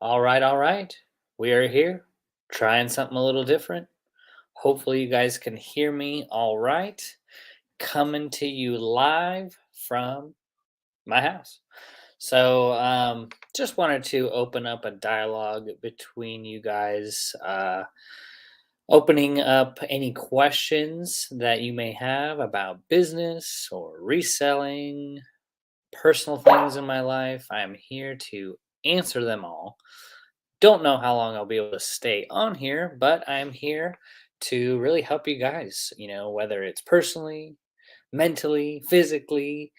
All right. We are here trying something a little different. Hopefully, you guys can hear me all right. Coming to you live from my house. Just wanted to open up a dialogue between you guys, opening up any questions that you may have about business or reselling, personal things in my life. I am here to answer them all. Don't know how long I'll be able to stay on here, but I'm here to really help you guys, whether it's personally, mentally, physically.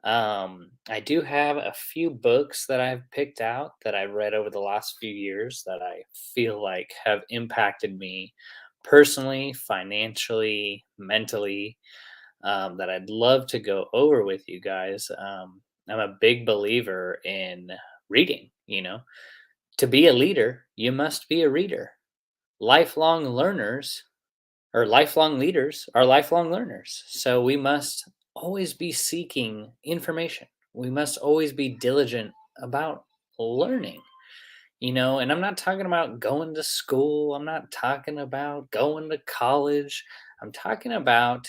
I do have a few books that I've picked out that I've read over the last few years that I feel like have impacted me personally, financially, mentally, that I'd love to go over with you guys. I'm a big believer in reading, to be a leader, you must be a reader. Lifelong learners or lifelong leaders are lifelong learners. So we must always be seeking information. We must always be diligent about learning, and I'm not talking about going to school. I'm not talking about going to college. I'm talking about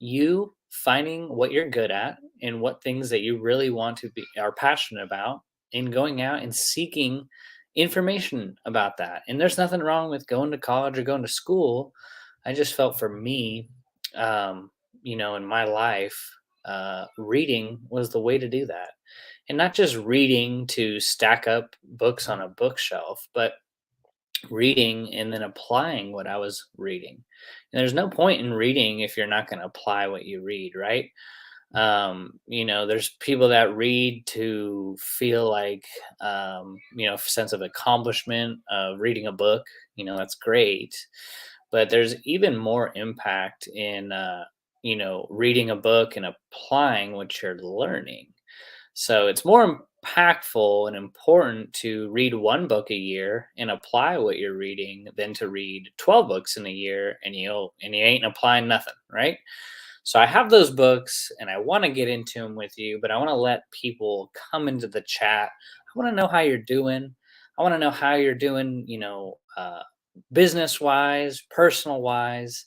you finding what you're good at and what things that you really want to be are passionate about and going out and seeking information about that. And there's nothing wrong with going to college or going to school. I just felt for me, in my life, reading was the way to do that, and not just reading to stack up books on a bookshelf, but reading and then applying what I was reading. And there's no point in reading if you're not going to apply what you read, right? There's people that read to feel like, sense of accomplishment of reading a book. That's great, but there's even more impact in, reading a book and applying what you're learning. So it's more impactful and important to read one book a year and apply what you're reading than to read 12 books in a year and you ain't applying nothing, right? So I have those books and I want to get into them with you, but I want to let people come into the chat. I want to know how you're doing. I want to know how you're doing, business wise, personal wise.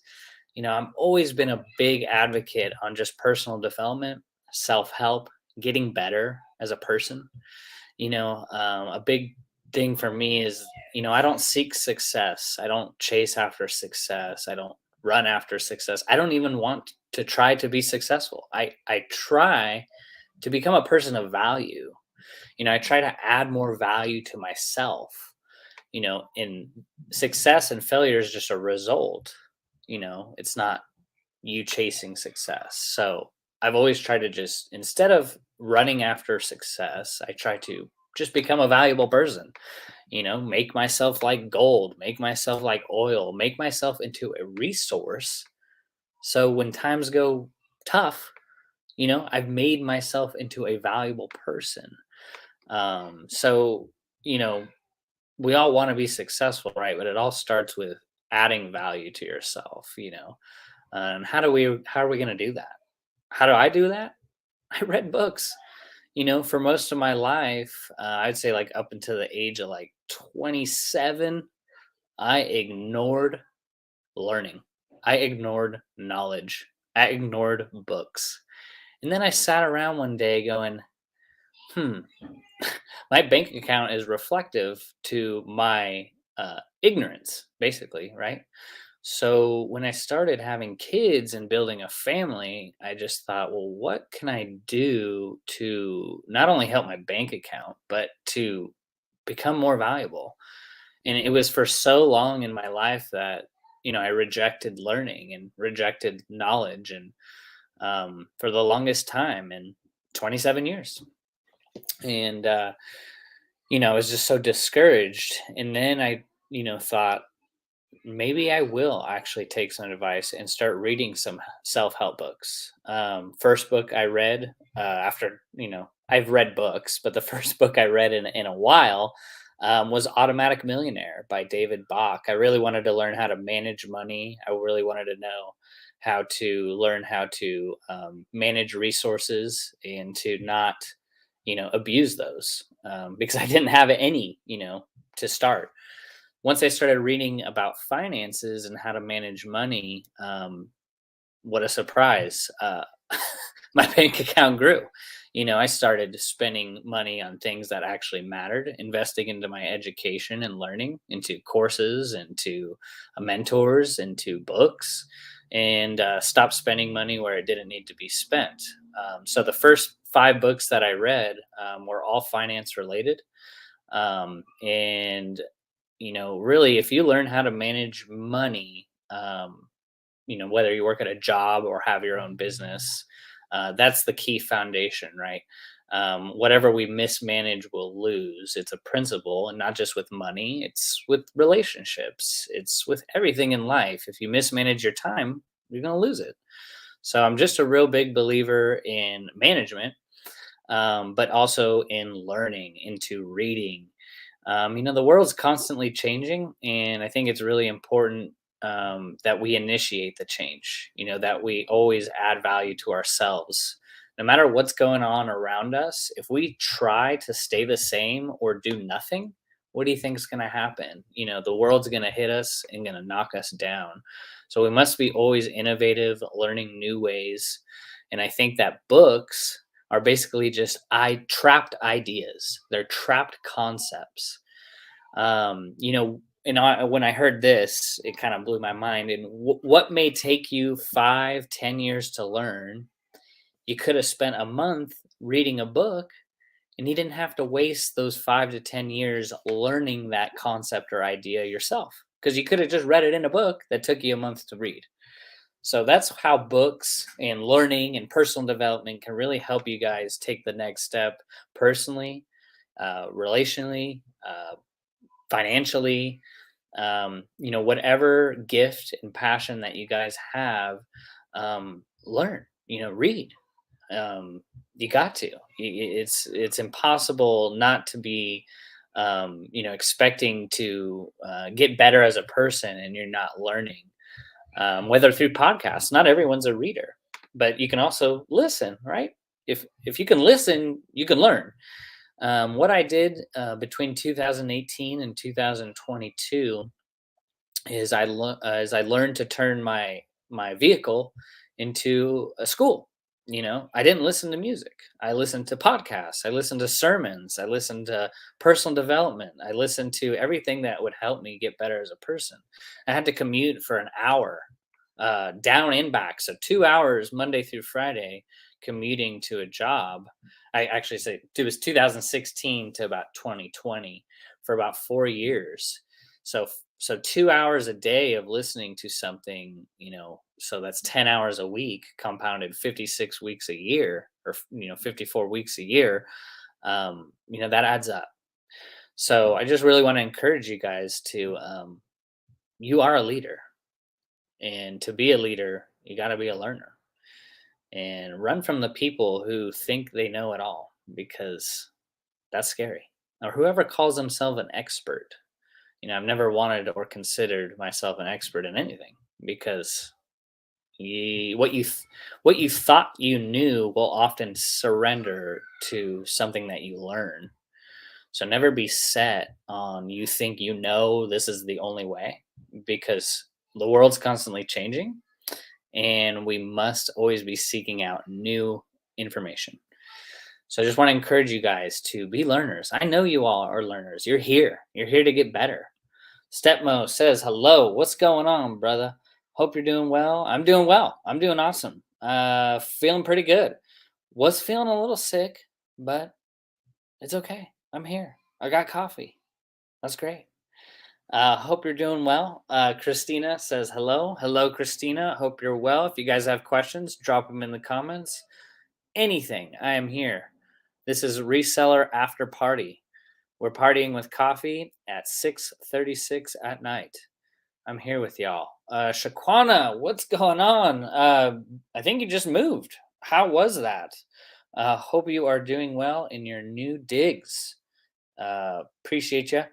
I've always been a big advocate on just personal development, self help, getting better as a person. A big thing for me is, I don't seek success. I don't chase after success. I don't run after success. I don't even want to try to be successful. I try to become a person of value. I try to add more value to myself. In success and failure is just a result. It's not you chasing success. So I've always tried to just, instead of running after success, I try to just become a valuable person, make myself like gold, make myself like oil, make myself into a resource. So when times go tough, I've made myself into a valuable person. So, we all want to be successful, right? But it all starts with adding value to yourself, And how are we going to do that? How do I do that? I read books. For most of my life, I'd say like up until the age of like 27, I ignored learning. I ignored knowledge. I ignored books. And then I sat around one day going, hmm, my bank account is reflective to my ignorance, basically, right? So when I started having kids and building a family, I just thought, well, what can I do to not only help my bank account, but to become more valuable? And it was for so long in my life that, I rejected learning and rejected knowledge. And for the longest time, in 27 years. And, I was just so discouraged. And then I, thought, maybe I will actually take some advice and start reading some self-help books. First book I read, after, I've read books, but the first book I read in a while, was Automatic Millionaire by David Bach. I really wanted to learn how to manage money. I really wanted to know how to learn how to manage resources and to not, abuse those, because I didn't have any, to start. Once I started reading about finances and how to manage money, what a surprise. My bank account grew. I started spending money on things that actually mattered, investing into my education and learning, into courses, into mentors, into books, and stopped spending money where it didn't need to be spent. So the first 5 books that I read were all finance related. And really, if you learn how to manage money, whether you work at a job or have your own business, that's the key foundation, right? Whatever we mismanage, we'll lose. It's a principle, and not just with money, it's with relationships, it's with everything in life. If you mismanage your time, you're going to lose it. So I'm just a real big believer in management, but also in learning, into reading. The world's constantly changing, and I think it's really important that we initiate the change, that we always add value to ourselves. No matter what's going on around us, if we try to stay the same or do nothing, what do you think is going to happen? The world's going to hit us and going to knock us down. So we must be always innovative, learning new ways. And I think that books are basically just trapped ideas. They're trapped concepts. When I heard this, it kind of blew my mind. And what may take you 5, 10 years to learn, you could have spent a month reading a book, and you didn't have to waste those 5 to 10 years learning that concept or idea yourself, because you could have just read it in a book that took you a month to read. So that's how books and learning and personal development can really help you guys take the next step personally, relationally, financially. Whatever gift and passion that you guys have, learn, read. You got to. It's impossible not to be, expecting to get better as a person and you're not learning. Whether through podcasts, not everyone's a reader, but you can also listen, right? If you can listen, you can learn. What I did between 2018 and 2022 is I learned to turn my vehicle into a school. I didn't listen to music. I listened to podcasts. I listened to sermons. I listened to personal development. I listened to everything that would help me get better as a person. I had to commute for an hour, down and back, so 2 hours Monday through Friday, commuting to a job. I actually say it was 2016 to about 2020, for about 4 years. So 2 hours a day of listening to something, so that's 10 hours a week, compounded 56 weeks a year, or 54 weeks a year. That adds up. So I just really want to encourage you guys to, you are a leader, and to be a leader, you got to be a learner, and run from the people who think they know it all, because that's scary. Or whoever calls themselves an expert. I've never wanted or considered myself an expert in anything, because what you thought you knew will often surrender to something that you learn. So never be set on, you think this is the only way, because the world's constantly changing, and we must always be seeking out new information. So I just want to encourage you guys to be learners. I know you all are learners. You're here. You're here to get better. Stepmo says, hello. What's going on, brother? Hope you're doing well. I'm doing well. I'm doing awesome. Feeling pretty good. Was feeling a little sick, but it's okay. I'm here. I got coffee. That's great. Hope you're doing well. Christina says, hello. Hello, Christina. Hope you're well. If you guys have questions, drop them in the comments. Anything, I am here. This is Reseller After Party. We're partying with coffee at 6:36 at night. I'm here with y'all. Shaquana, what's going on? I think you just moved. How was that? Hope you are doing well in your new digs. Appreciate you.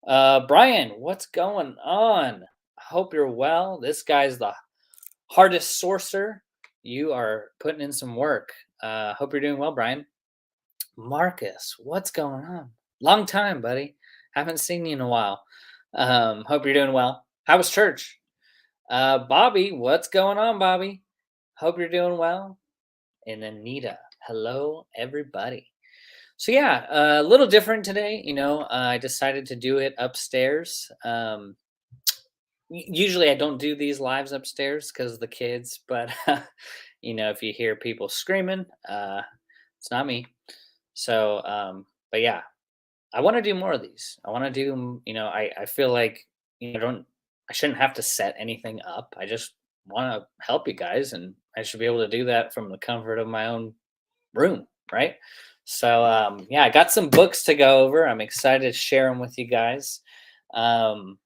Brian, what's going on? Hope you're well. This guy's the hardest sourcer. You are putting in some work. Hope you're doing well, Brian. Marcus, what's going on? Long time, buddy. Haven't seen you in a while. Hope you're doing well. How was church? Bobby, what's going on, Bobby? Hope you're doing well. And then Nita, hello, everybody. So yeah, a little different today. I decided to do it upstairs. Usually I don't do these lives upstairs because of the kids, but if you hear people screaming, it's not me. So, but yeah, I want to do more of these. I want to do, I feel like, don't, I shouldn't have to set anything up. I just want to help you guys, and I should be able to do that from the comfort of my own room, right? So, yeah, I got some books to go over. I'm excited to share them with you guys. Um,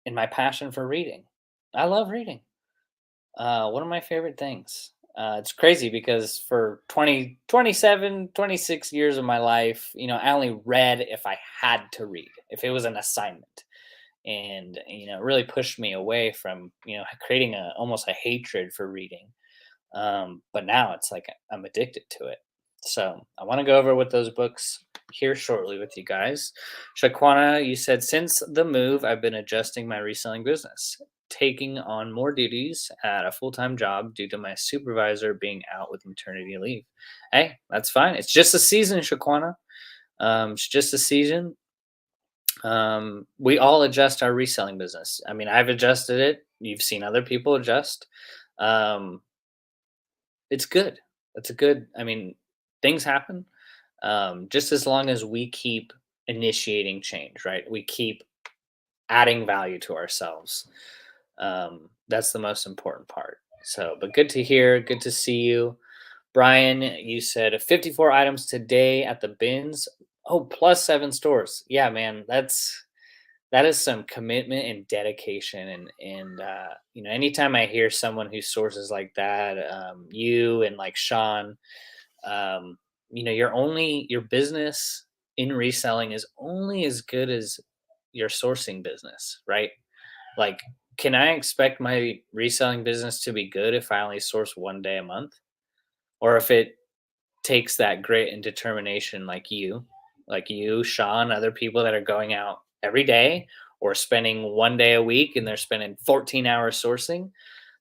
and my passion for reading. I love reading. One of my favorite things. It's crazy because for 26 years of my life, I only read if I had to read, if it was an assignment. And, it really pushed me away from, creating almost a hatred for reading. But now it's like I'm addicted to it. So I want to go over with those books here shortly with you guys. Shaquana, you said since the move, I've been adjusting my reselling business, taking on more duties at a full time job due to my supervisor being out with maternity leave. Hey, that's fine. It's just a season, Shaquana. It's just a season. We all adjust our reselling business. I mean, I've adjusted it. You've seen other people adjust. Um, it's good. That's a good. I mean, things happen. Just as long as we keep initiating change, right? We keep adding value to ourselves. That's the most important part. So, but good to hear. Good to see you. Brian, you said 54 items today at the bins. Oh, plus 7 stores. Yeah, man, that is some commitment and dedication. And anytime I hear someone who sources like that, you and like Sean, um, your business in reselling is only as good as your sourcing business, right? Like, can I expect my reselling business to be good if I only source 1 day a month? Or if it takes that grit and determination like you, Sean, other people that are going out every day or spending 1 day a week and they're spending 14 hours sourcing,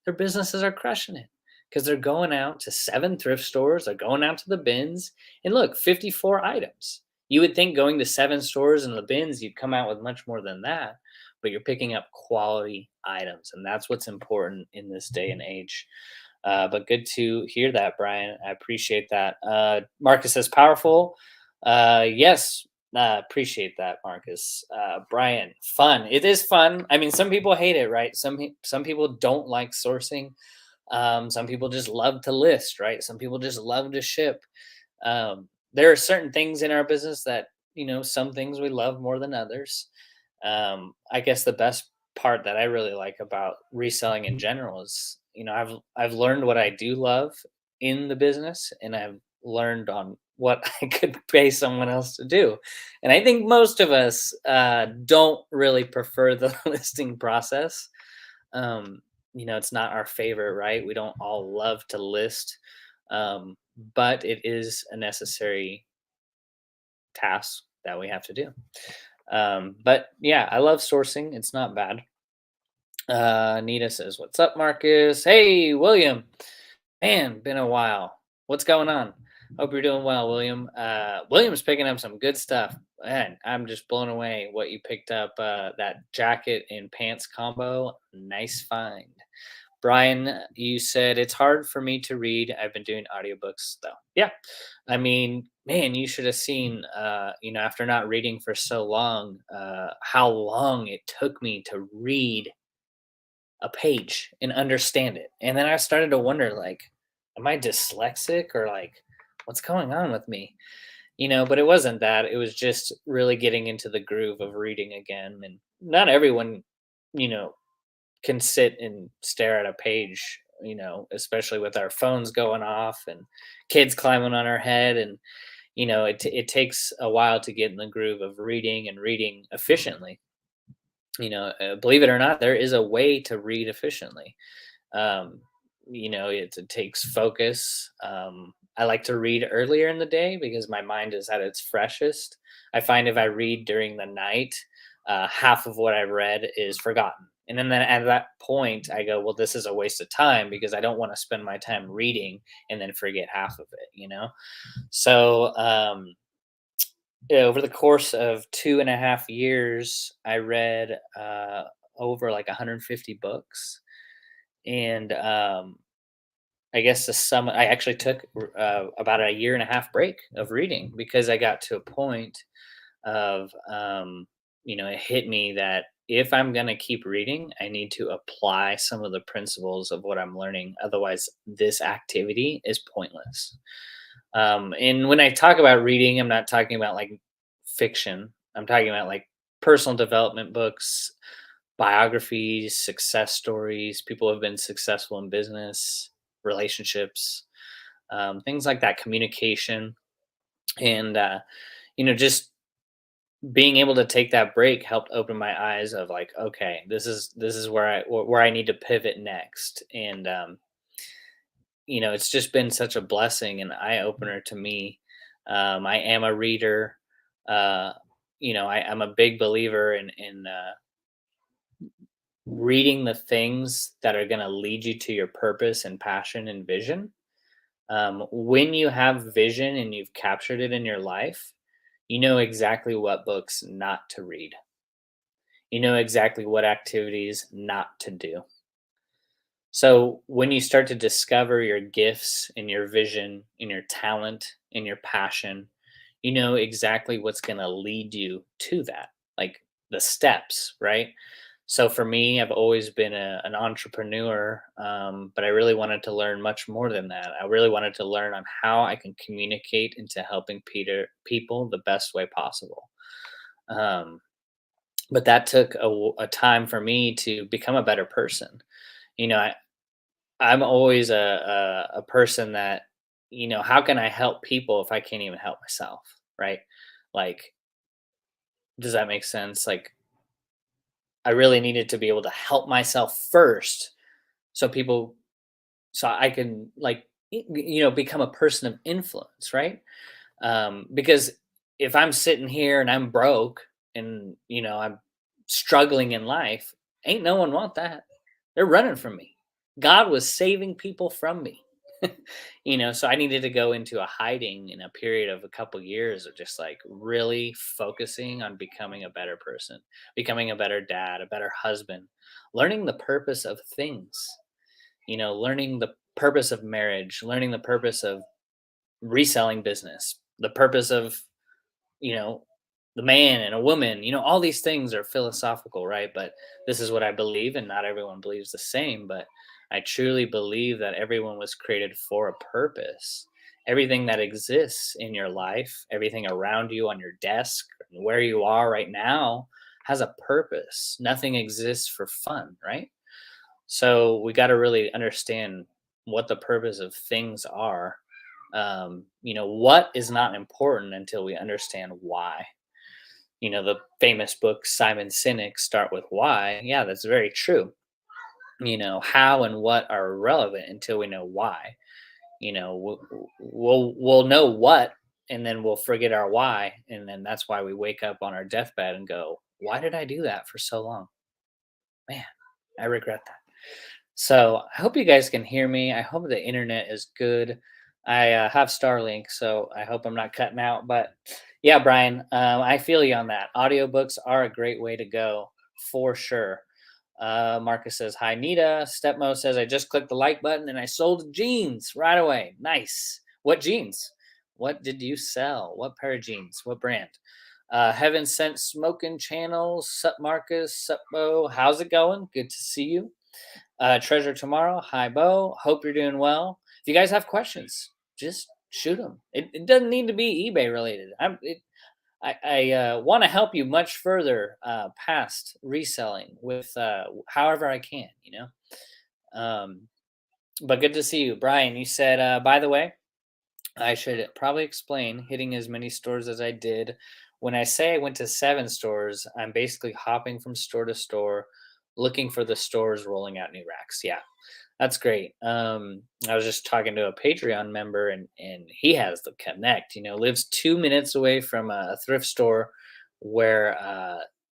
their businesses are crushing it because they're going out to 7 thrift stores, they're going out to the bins, and look, 54 items. You would think going to 7 stores and the bins, you'd come out with much more than that, but you're picking up quality items, and that's what's important in this day and age. But good to hear that, Brian. I appreciate that. Marcus says powerful. Yes, appreciate that, Marcus. Brian, fun. It is fun. I mean, some people hate it, right? Some people don't like sourcing. Some people just love to list, right? Some people just love to ship. There are certain things in our business that some things we love more than others. I guess the best part that I really like about reselling in general is I've learned what I do love in the business, and I've learned on what I could pay someone else to do. And I think most of us don't really prefer the listing process. um, it's not our favorite, right? We don't all love to list, um, but it is a necessary task that we have to do. But yeah, I love sourcing. It's not bad. Nita says, "What's up, Marcus? Hey, William. Man, been a while. What's going on? Hope you're doing well, William. William's picking up some good stuff. Man, I'm just blown away what you picked up. That jacket and pants combo. Nice find. Brian, you said it's hard for me to read. I've been doing audiobooks though. Yeah. I mean, man, you should have seen, after not reading for so long, how long it took me to read a page and understand it. And then I started to wonder, like, am I dyslexic or like, what's going on with me? But it wasn't that. It was just really getting into the groove of reading again. And not everyone, you know, can sit and stare at a page, especially with our phones going off and kids climbing on our head. And, it takes a while to get in the groove of reading and reading efficiently. Believe it or not, there is a way to read efficiently. Um, it takes focus. I like to read earlier in the day because my mind is at its freshest. I find if I read during the night, half of what I read is forgotten. And then at that point, I go, well, this is a waste of time because I don't want to spend my time reading and then forget half of it. So, yeah, over the course of 2.5 years, I read over like 150 books. And I guess I actually took about a year and a half break of reading because I got to a point of, it hit me that if I'm going to keep reading, I need to apply some of the principles of what I'm learning. Otherwise, this activity is pointless. And when I talk about reading, I'm not talking about like fiction. I'm talking about like personal development books, biographies, success stories, people who have been successful in business, relationships, things like that, communication, and just being able to take that break helped open my eyes of like, okay, this is where I need to pivot next, and it's just been such a blessing and eye opener to me. I am a reader. Uh, I'm a big believer in reading the things that are going to lead you to your purpose and passion and vision. When you have vision and you've captured it in your life, you know exactly what books not to read. You know exactly what activities not to do. So when you start to discover your gifts and your vision and your talent and your passion, you know exactly what's going to lead you to that, like the steps, right? So for me, I've always been an entrepreneur, but I really wanted to learn much more than that. I really wanted to learn on how I can communicate into helping people the best way possible. Um, but that took a time for me to become a better person. You know, I'm always a person that, how can I help people if I can't even help myself, right? Like, does that make sense? Like, I really needed to be able to help myself first, so people, so I can like, become a person of influence, right? Because if I'm sitting here and I'm broke and I'm struggling in life, ain't no one want that. They're running from me. God was saving people from me. So I needed to go into a hiding in a period of a couple years of just like really focusing on becoming a better person, becoming a better dad, a better husband, learning the purpose of things, learning the purpose of marriage, learning the purpose of reselling business, the purpose of, you know, the man and a woman, all these things are philosophical, right? But this is what I believe, and not everyone believes the same. But I truly believe that everyone was created for a purpose. Everything that exists in your life, everything around you on your desk, where you are right now, has a purpose. Nothing exists for fun, right? So we got to really understand what the purpose of things are. What is not important until we understand why. The famous book Simon Sinek, Start with Why. Yeah, that's very true. How and what are irrelevant until we know why. We'll know what, and then we'll forget our why, and then that's why we wake up on our deathbed and go, "Why did I do that for so long? Man, I regret that." So I hope you guys can hear me. I hope the internet is good. I have Starlink, so I hope I'm not cutting out. But yeah, Brian, I feel you on that. Audiobooks are a great way to go for sure. Marcus says, "Hi, Nita." Stepmo says, "I just clicked the like button and I sold jeans right away. Nice. What jeans? What did you sell? What pair of jeans? What brand?" Heaven Sent Smoking Channel. Sup, Marcus? Sup, Bo? How's it going? Good to see you. Treasure Tomorrow. Hi, Bo. Hope you're doing well. If you guys have questions, just shoot them. It doesn't need to be eBay related. I want to help you much further past reselling with however I can, Um, but good to see you. Brian, you said, by the way, I should probably explain hitting as many stores as I did. When I say I went to 7 stores, I'm basically hopping from store to store, looking for the stores rolling out new racks. Yeah, that's great. I was just talking to a Patreon member, and he has the connect. Lives 2 minutes away from a thrift store where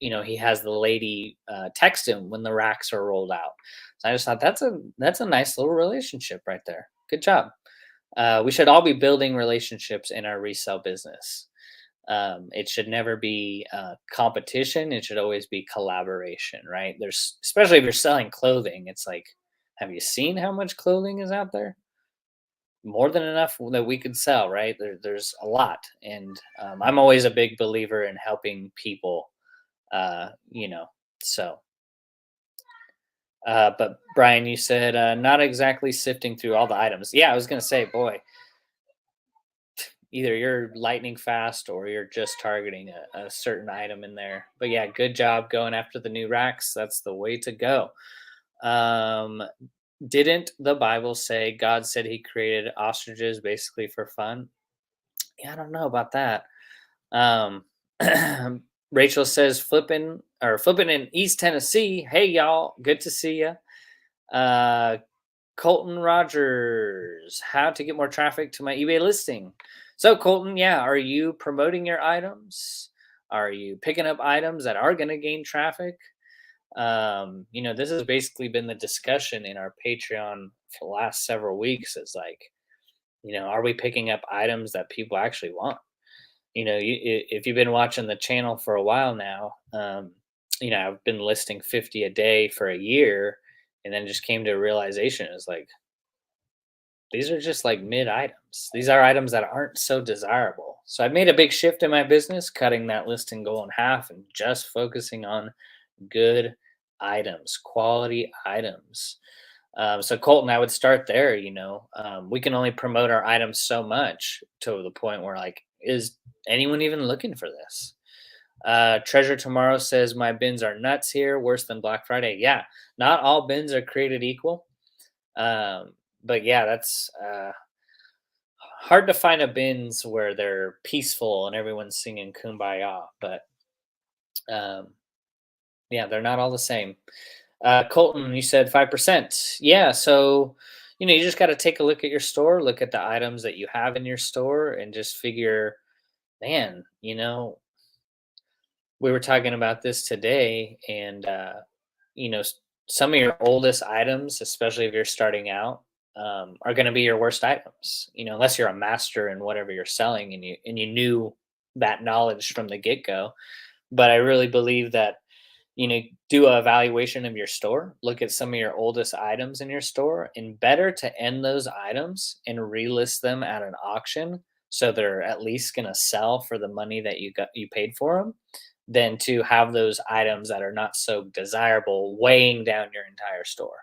he has the lady text him when the racks are rolled out. So I just thought that's a nice little relationship right there. Good job. We should all be building relationships in our resale business. It should never be competition. It should always be collaboration, right? There's, especially if you're selling clothing, it's like, have you seen how much clothing is out there? More than enough that we could sell, right? There's a lot, and I'm always a big believer in helping people. Uh, you know, so. But Brian, you said not exactly sifting through all the items. Yeah, I was gonna say, boy, either you're lightning fast or you're just targeting a certain item in there. But yeah, good job going after the new racks. That's the way to go. Um, didn't the Bible say God said he created ostriches basically for fun? Yeah, I don't know about that. Um, Rachel says flipping in East Tennessee. Hey y'all, good to see you. Uh, Colton Rogers, how to get more traffic to my eBay listing. So, Colton, yeah, are you promoting your items? Are you picking up items that are going to gain traffic? This has basically been the discussion in our Patreon for the last several weeks is like, are we picking up items that people actually want? If you've been watching the channel for a while now, I've been listing 50 a day for a year and then just came to a realization. It's like, these are just like mid items. These are items that aren't so desirable. So I've made a big shift in my business, cutting that listing goal in half and just focusing on good items, quality items. So Colton, I would start there. We can only promote our items so much to the point where like, is anyone even looking for this? Treasure Tomorrow says my bins are nuts here, worse than Black Friday. Yeah, not all bins are created equal. But yeah, that's hard to find a bins where they're peaceful and everyone's singing kumbaya. But um, yeah, they're not all the same. Colton, you said 5%. Yeah, so you just got to take a look at your store, look at the items that you have in your store, and just figure, man, we were talking about this today, and you know, s- some of your oldest items, especially if you're starting out, are going to be your worst items. Unless you're a master in whatever you're selling, and you knew that knowledge from the get go. But I really believe that do a evaluation of your store, look at some of your oldest items in your store, and better to end those items and relist them at an auction so they're at least going to sell for the money that you paid for them than to have those items that are not so desirable weighing down your entire store.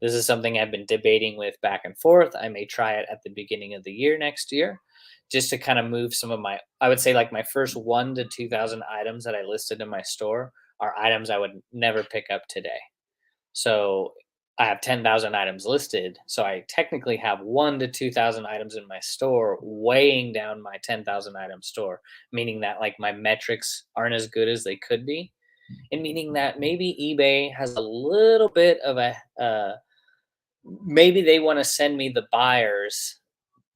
This is something I've been debating with back and forth. I may try it at the beginning of the year next year just to kind of move some of my, I would say like my first 1 to 2,000 items that I listed in my store are items I would never pick up today. So I have 10,000 items listed. So I technically have 1 to 2,000 items in my store weighing down my 10,000 item store, meaning that like my metrics aren't as good as they could be. And meaning that maybe eBay has a little bit of maybe they want to send me the buyers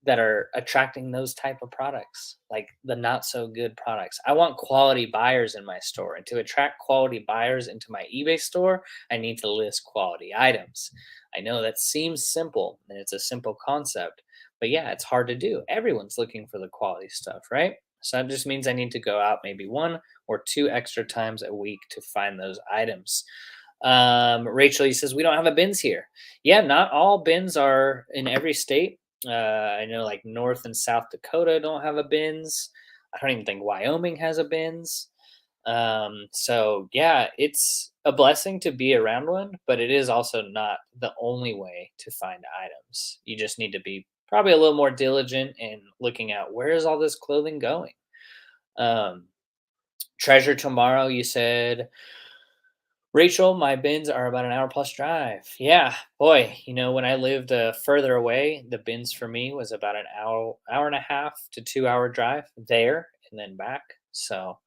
that are attracting those type of products, like the not so good products. I want quality buyers in my store, and to attract quality buyers into my eBay store, I need to list quality items. I know that seems simple and it's a simple concept, but yeah, it's hard to do. Everyone's looking for the quality stuff, right? So that just means I need to go out maybe 1 or 2 extra times a week to find those items. Rachel, he says, we don't have a bins here. Yeah, not all bins are in every state. I know like North and South Dakota don't have a bins. I don't even think Wyoming has a bins. So yeah, it's a blessing to be around one, but it is also not the only way to find items. You just need to be probably a little more diligent in looking at where is all this clothing going. Um, Treasure Tomorrow, you said, Rachel, my bins are about an hour plus drive. Yeah, boy, when I lived further away, the bins for me was about an hour and a half to 2 hour drive there and then back. So,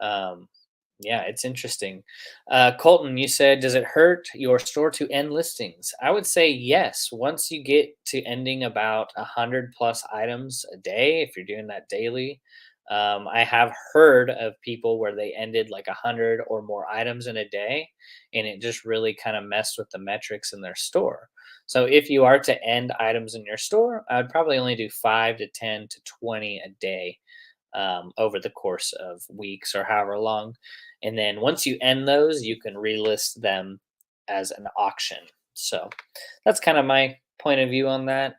um, Yeah, it's interesting. Colton, you said, does it hurt your store to end listings? I would say yes. Once you get to ending about 100+ items a day, if you're doing that daily, I have heard of people where they ended like 100 or more items in a day, and it just really kind of messed with the metrics in their store. So if you are to end items in your store, I would probably only do 5 to 10 to 20 a day, over the course of weeks or however long. And then once you end those, you can relist them as an auction. So that's kind of my point of view on that,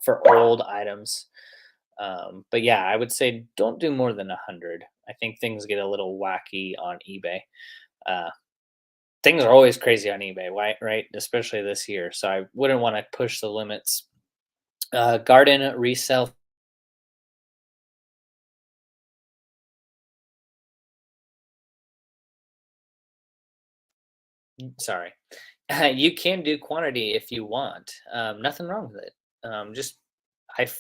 for old items. But yeah, I would say don't do more than 100. I think things get a little wacky on eBay. Uh, Things are always crazy on eBay, right? Right, especially this year. So I wouldn't want to push the limits. Garden resell. Sorry. You can do quantity if you want. Nothing wrong with it. Just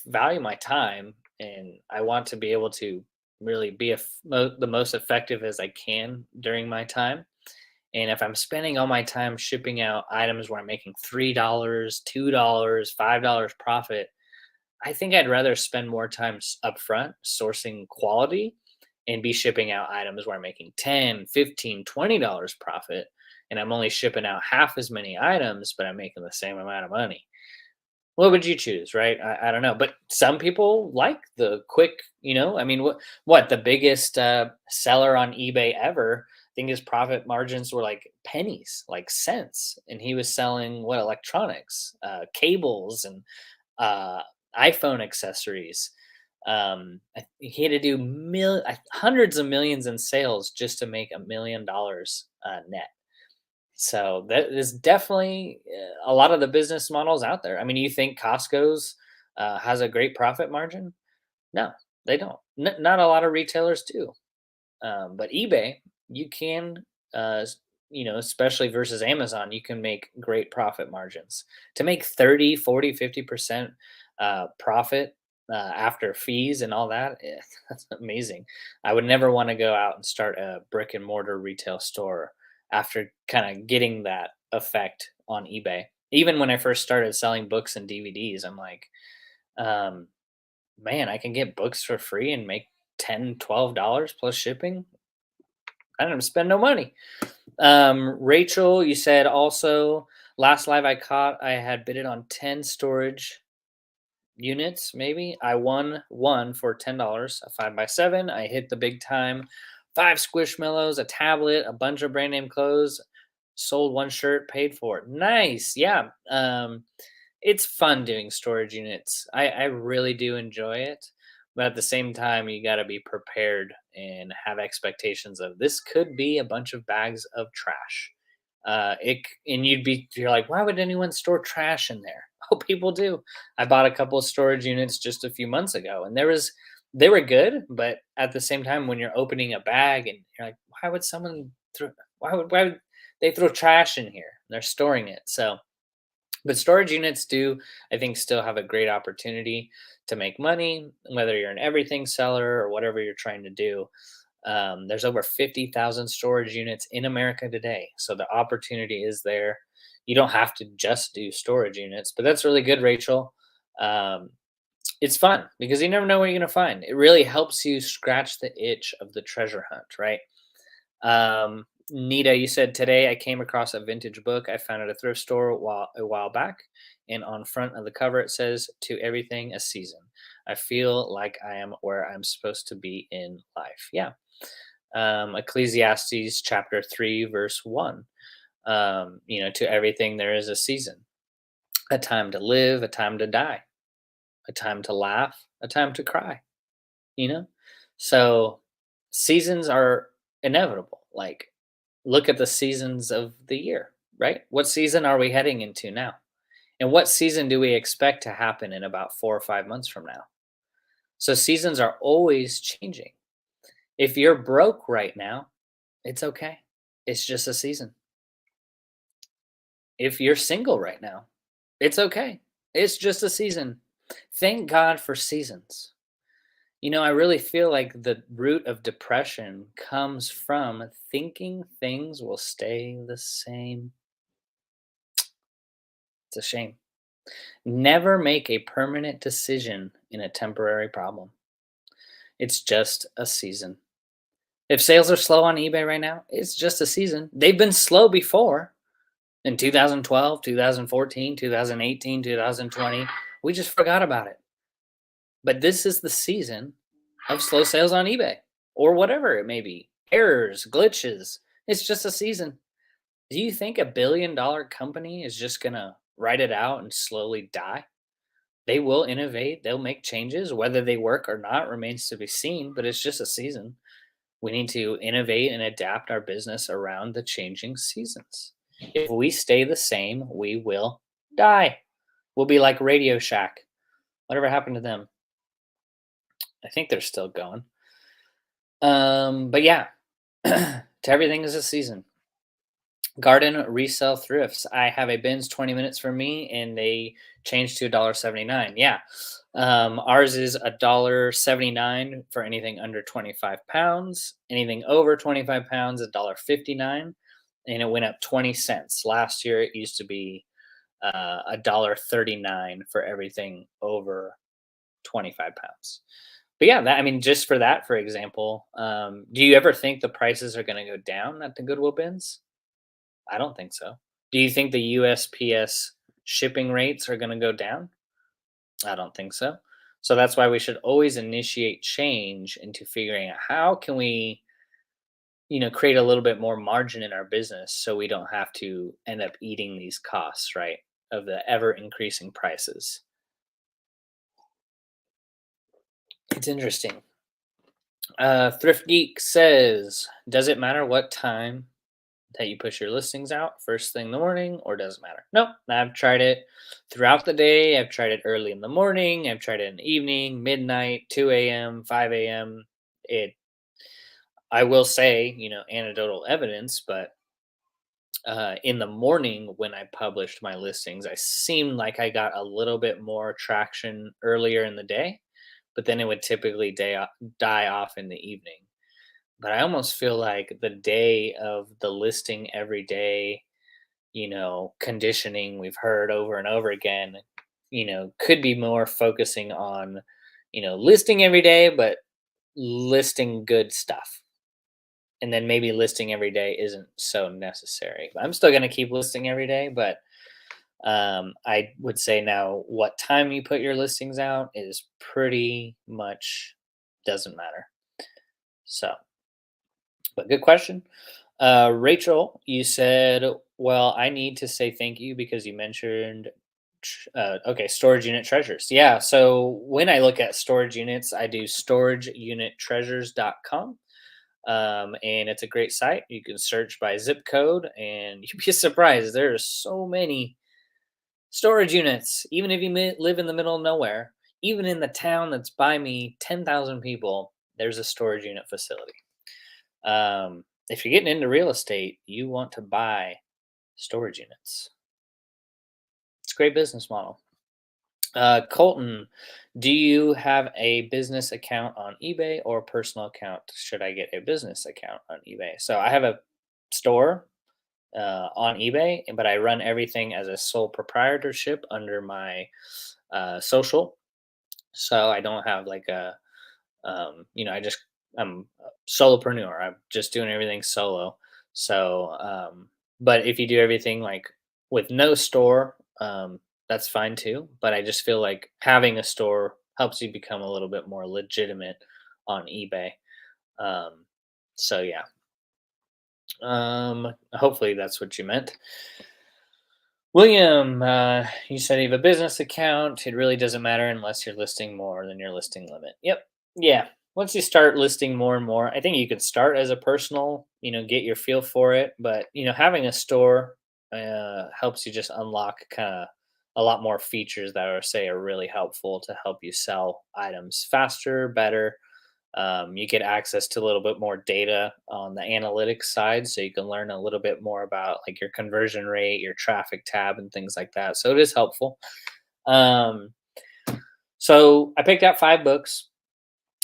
value my time, and I want to be able to really be the most effective as I can during my time. And if I'm spending all my time shipping out items where I'm making $3, $2, $5 profit, I think I'd rather spend more time upfront sourcing quality and be shipping out items where I'm making 10, 15, $20 profit, and I'm only shipping out half as many items, but I'm making the same amount of money. What would you choose, right? I don't know, but some people like the quick, I mean, what the biggest seller on eBay ever, I think his profit margins were like pennies, like cents, and he was selling what, electronics, cables, and uh, iPhone accessories. He had to do hundreds of millions in sales just to make $1 million net. So that is definitely a lot of the business models out there. I mean, you think Costco's has a great profit margin? No, they don't. Not a lot of retailers do. But eBay, you can, especially versus Amazon, you can make great profit margins. To make 30, 40, 50% profit after fees and all that, that's amazing. I would never want to go out and start a brick and mortar retail store after kind of getting that effect on eBay. Even when I first started selling books and DVDs, I'm like, um, man, I can get books for free and make 10, $12 plus shipping. I didn't spend no money. Rachel, you said also last live I caught, I had bid it on 10 storage units, maybe. I won one for $10, a 5x7. I hit the big time. 5 Squishmallows, a tablet, a bunch of brand name clothes, sold one shirt, paid for it. Nice. Yeah. It's fun doing storage units. I really do enjoy it. But at the same time, you got to be prepared and have expectations of this could be a bunch of bags of trash. And you're like, why would anyone store trash in there? Oh, people do. I bought a couple of storage units just a few months ago, and they were good, but at the same time, when you're opening a bag and you're like, why would someone why would they throw trash in here? They're storing it. So but storage units do, I think, still have a great opportunity to make money, whether you're an everything seller or whatever you're trying to do. There's over 50,000 storage units in America today. So the opportunity is there. You don't have to just do storage units, but that's really good, Rachel. Um, it's fun because you never know what you're going to find. It really helps you scratch the itch of the treasure hunt, right? Nita, you said today I came across a vintage book I found at a thrift store a while back, and on front of the cover it says "To everything a season." I feel like I am where I'm supposed to be in life. Yeah. Ecclesiastes chapter 3 verse 1. To everything there is a season, a time to live, a time to die, a time to laugh, a time to cry. You know, so seasons are inevitable. Like, look at the seasons of the year, right? What season are we heading into now? And what season do we expect to happen in about 4 or 5 months from now? So seasons are always changing. If you're broke right now, it's okay. It's just a season. If you're single right now, it's okay. It's just a season. Thank God for seasons. I really feel like the root of depression comes from thinking things will stay the same. It's a shame. Never make a permanent decision in a temporary problem. It's just a season. If sales are slow on eBay right now, it's just a season. They've been slow before in 2012, 2014, 2018, 2020. We just forgot about it. But this is the season of slow sales on eBay or whatever it may be. Errors, glitches. It's just a season. Do you think $1 billion company is just going to write it out and slowly die? They will innovate, they'll make changes. Whether they work or not remains to be seen, but it's just a season. We need to innovate and adapt our business around the changing seasons. If we stay the same, we will die. We'll be like Radio Shack. Whatever happened to them? I think they're still going. But yeah, to everything is a season. Garden resell thrifts. I have a bins 20 minutes for me, and they changed to $1.79. Yeah. Ours is $1.79 for anything under 25 pounds. Anything over 25 pounds, $1.59. And it went up 20 cents. Last year, it used to be $1.39 for everything over 25 pounds. But yeah, that, I mean, just for that, for example, do you ever think the prices are going to go down at the Goodwill bins? I don't think so. Do you think the USPS shipping rates are going to go down? I don't think so. So that's why we should always initiate change into figuring out how can we, create a little bit more margin in our business so we don't have to end up eating these costs, right? Of the ever increasing prices. It's interesting. Thrift Geek says, does it matter what time that you push your listings out first thing in the morning, or does it matter? Nope. I've tried it throughout the day. I've tried it early in the morning. I've tried it in the evening, midnight, 2 a.m., 5 a.m. It, I will say, anecdotal evidence, but in the morning when I published my listings, I seemed like I got a little bit more traction earlier in the day, but then it would typically die off in the evening. But I almost feel like the day of the listing every day, conditioning we've heard over and over again, could be more focusing on, listing every day, but listing good stuff. And then maybe listing every day isn't so necessary. I'm still going to keep listing every day, but I would say now what time you put your listings out is pretty much doesn't matter. So, but good question. Rachel, you said, well, I need to say thank you because you mentioned, okay, storage unit treasures. Yeah. So when I look at storage units, I do storageunittreasures.com. And it's a great site. You can search by zip code and you'd be surprised. There are so many storage units, even if you live in the middle of nowhere, even in the town that's by me, 10,000 people, there's a storage unit facility. If you're getting into real estate, you want to buy storage units. It's a great business model. Colton, do you have a business account on eBay or a personal account? Should I get a business account on eBay? So I have a store on eBay, but I run everything as a sole proprietorship under my social. So I don't have like I'm a solopreneur. I'm just doing everything solo. So, but if you do everything like with no store, that's fine too. But I just feel like having a store helps you become a little bit more legitimate on eBay. Um, so yeah. Hopefully that's what you meant. William, you said you have a business account. It really doesn't matter unless you're listing more than your listing limit. Yep. Yeah. Once you start listing more and more, I think you could start as a personal, get your feel for it. But, having a store helps you just unlock kind of a lot more features that are really helpful to help you sell items faster, better. You get access to a little bit more data on the analytics side, so you can learn a little bit more about like your conversion rate, your traffic tab, and things like that. So it is helpful. So I picked out 5 books.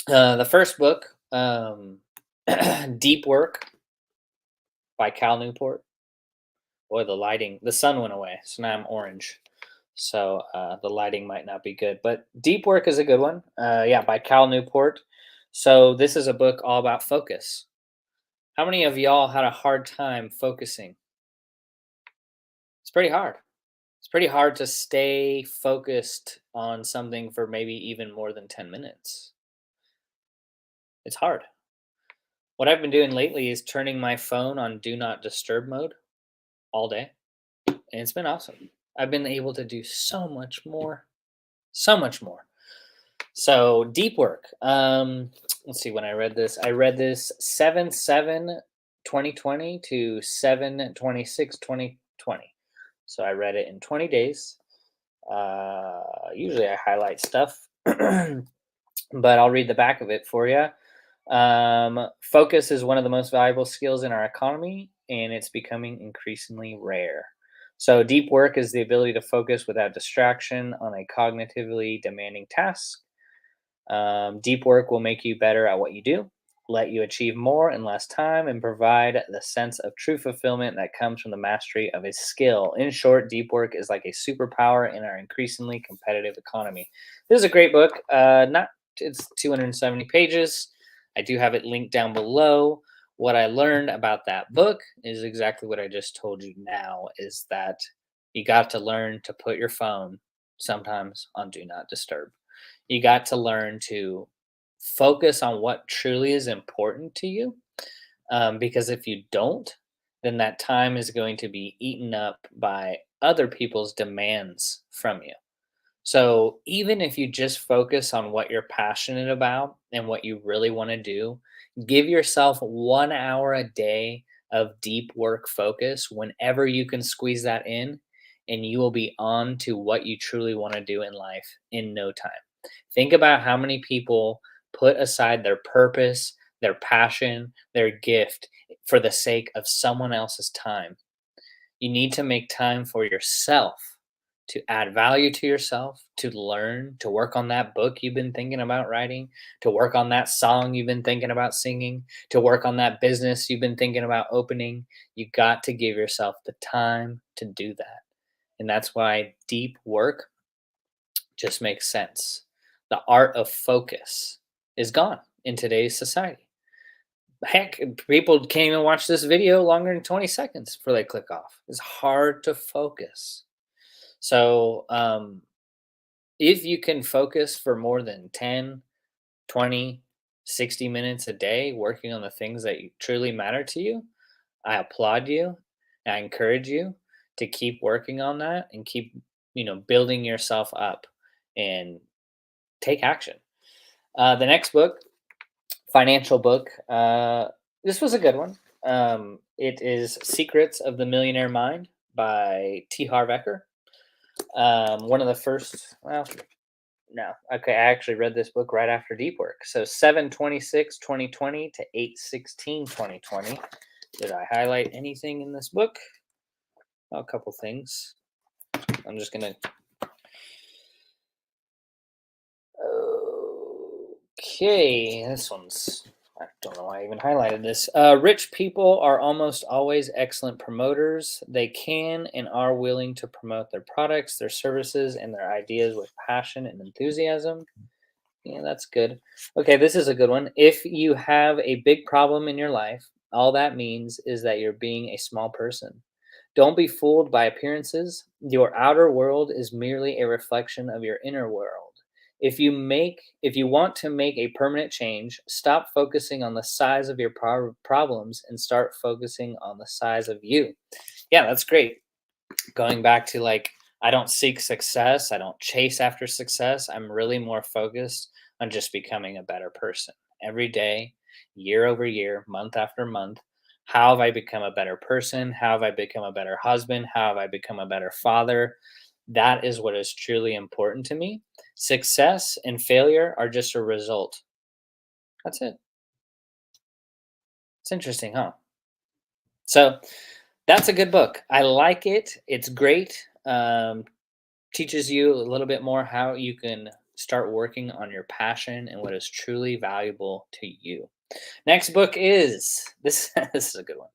The first book, Deep Work by Cal Newport. Boy, the sun went away, so now I'm orange. So the lighting might not be good, but Deep Work is a good one. Yeah, by Cal Newport. So this is a book all about focus. How many of y'all had a hard time focusing? It's pretty hard. It's pretty hard to stay focused on something for maybe even more than 10 minutes. It's hard. What I've been doing lately is turning my phone on do not disturb mode all day, and it's been awesome. I've been able to do so much more, so much more. So deep work. Let's see when I read this. I read this 7/7/2020 to 7/26/2020. So I read it in 20 days. Usually I highlight stuff, but I'll read the back of it for you. Focus is one of the most valuable skills in our economy, and it's becoming increasingly rare. So, deep work is the ability to focus without distraction on a cognitively demanding task. Deep work will make you better at what you do, let you achieve more in less time, and provide the sense of true fulfillment that comes from the mastery of a skill. In short, deep work is like a superpower in our increasingly competitive economy. This is a great book. Not It's 270 pages. I do have it linked down below. What I learned about that book is exactly what I just told you now, is that you got to learn to put your phone sometimes on do not disturb. You got to learn to focus on what truly is important to you. Because if you don't, then that time is going to be eaten up by other people's demands from you. So even if you just focus on what you're passionate about and what you really want to do, give yourself 1 hour a day of deep work focus whenever you can squeeze that in, and you will be on to what you truly want to do in life in no time. Think about how many people put aside their purpose, their passion, their gift for the sake of someone else's time. You need to make time for yourself, to add value to yourself, to learn, to work on that book you've been thinking about writing, to work on that song you've been thinking about singing, to work on that business you've been thinking about opening. You got to give yourself the time to do that. And that's why deep work just makes sense. The art of focus is gone in today's society. Heck, people can't even watch this video longer than 20 seconds before they click off. It's hard to focus. So, if you can focus for more than 10, 20, 60 minutes a day working on the things that truly matter to you, I applaud you. I encourage you to keep working on that and keep, building yourself up and take action. The next book, financial book, this was a good one. It is Secrets of the Millionaire Mind by T. Harv Eker. One of the first, well, no, okay, I actually read this book right after Deep Work. So 7/26/2020 to 8/16/2020. Did I highlight anything in this book? Oh, a couple things. I'm just gonna. Okay, this one's. I don't know why I even highlighted this. Rich people are almost always excellent promoters. They can and are willing to promote their products, their services, and their ideas with passion and enthusiasm. Yeah, that's good. Okay, this is a good one. If you have a big problem in your life, all that means is that you're being a small person. Don't be fooled by appearances. Your outer world is merely a reflection of your inner world. If you want to make a permanent change, stop focusing on the size of your problems and start focusing on the size of you. Yeah, that's great. Going back to, like, I don't seek success, I don't chase after success. I'm really more focused on just becoming a better person every day, year over year, month after month. How have I become a better person? How have I become a better husband? How have I become a better father? That is what is truly important to me. Success and failure are just a result. That's it. It's interesting, huh? So that's a good book. I like it. It's great. Teaches you a little bit more how you can start working on your passion and what is truly valuable to you. Next book is this. This is a good one.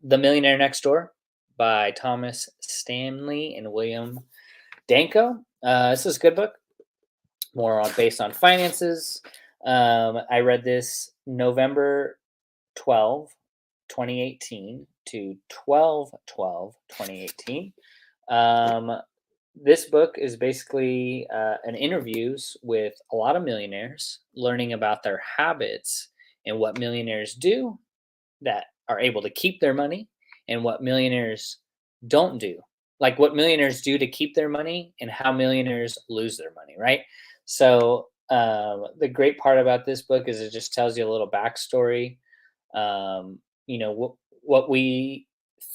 The Millionaire Next Door by Thomas Stanley and William Danko. This is a good book, more based on finances. I read this November 12, 2018 to 12/12/2018. Um, this book is basically an interviews with a lot of millionaires, learning about their habits and what millionaires do that are able to keep their money and what millionaires don't do. Like what millionaires do to keep their money and how millionaires lose their money, right? So, the great part about this book is it just tells you a little backstory. What we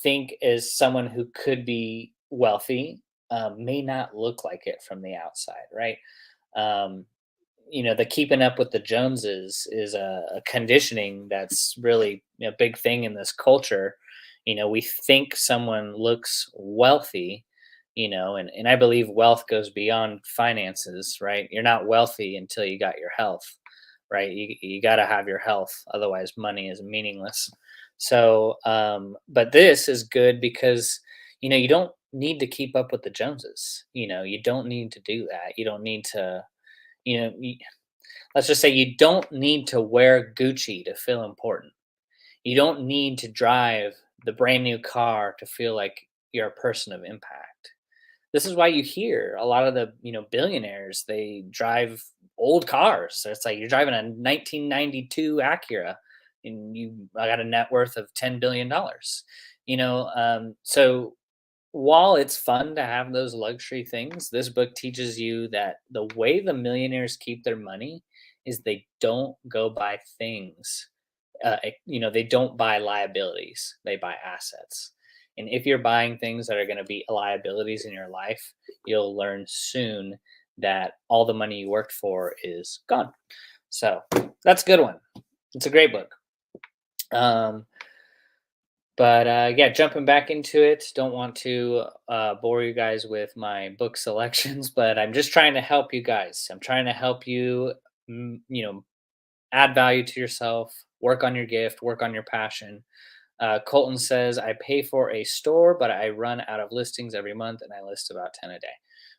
think is someone who could be wealthy may not look like it from the outside, right? Um, the keeping up with the Joneses is a conditioning that's really a big thing in this culture. We think someone looks wealthy, and I believe wealth goes beyond finances, right? You're not wealthy until you got your health, right? You got to have your health, otherwise money is meaningless. So, but this is good because you don't need to keep up with the Joneses. You don't need to do that. You don't need to you know, y let's just say you don't need to wear Gucci to feel important. You don't need to drive the brand new car to feel like you're a person of impact. This is why you hear a lot of the, billionaires, they drive old cars. So it's like you're driving a 1992 Acura and you got a net worth of $10 billion. So while it's fun to have those luxury things, this book teaches you that the way the millionaires keep their money is they don't go buy things. They don't buy liabilities, they buy assets. And if you're buying things that are going to be liabilities in your life, you'll learn soon that all the money you worked for is gone. So that's a good one. It's a great book. Um, but yeah, jumping back into it, don't want to bore you guys with my book selections, but I'm just trying to help you guys. I'm trying to help you, add value to yourself, work on your gift, work on your passion. Colton says, I pay for a store, but I run out of listings every month and I list about 10 a day.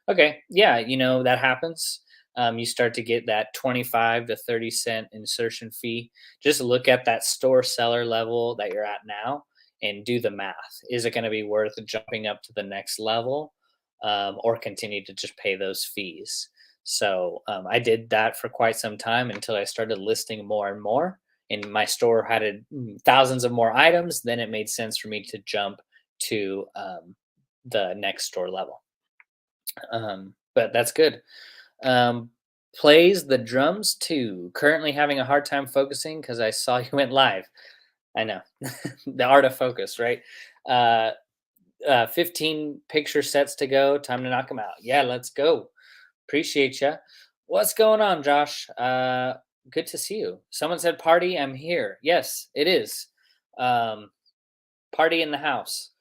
Okay. Yeah. That happens. You start to get that 25 to 30 cent insertion fee. Just look at that store seller level that you're at now and do the math. Is it going to be worth jumping up to the next level, or continue to just pay those fees? So I did that for quite some time until I started listing more and more and my store had thousands of more items. Then it made sense for me to jump to the next store level. But that's good. Um, Plays the drums too. Currently having a hard time focusing because I saw you went live. I know. The art of focus, right? Uh, 15 picture sets to go. Time to knock them out. Yeah, let's go. Appreciate you. What's going on, Josh? Good to see you. Someone said party. I'm here. Yes, it is. Um, Party in the house.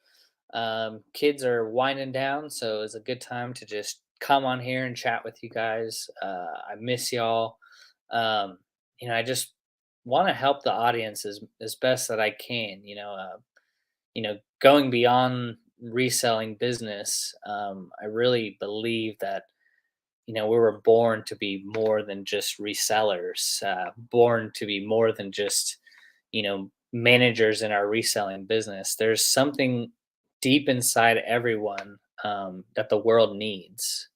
Kids are winding down, so it's a good time to just come on here and chat with you guys. I miss y'all. Um, I just want to help the audience as best that I can. Going beyond reselling business. I really believe that we were born to be more than just resellers, born to be more than just, managers in our reselling business. There's something deep inside everyone that the world needs.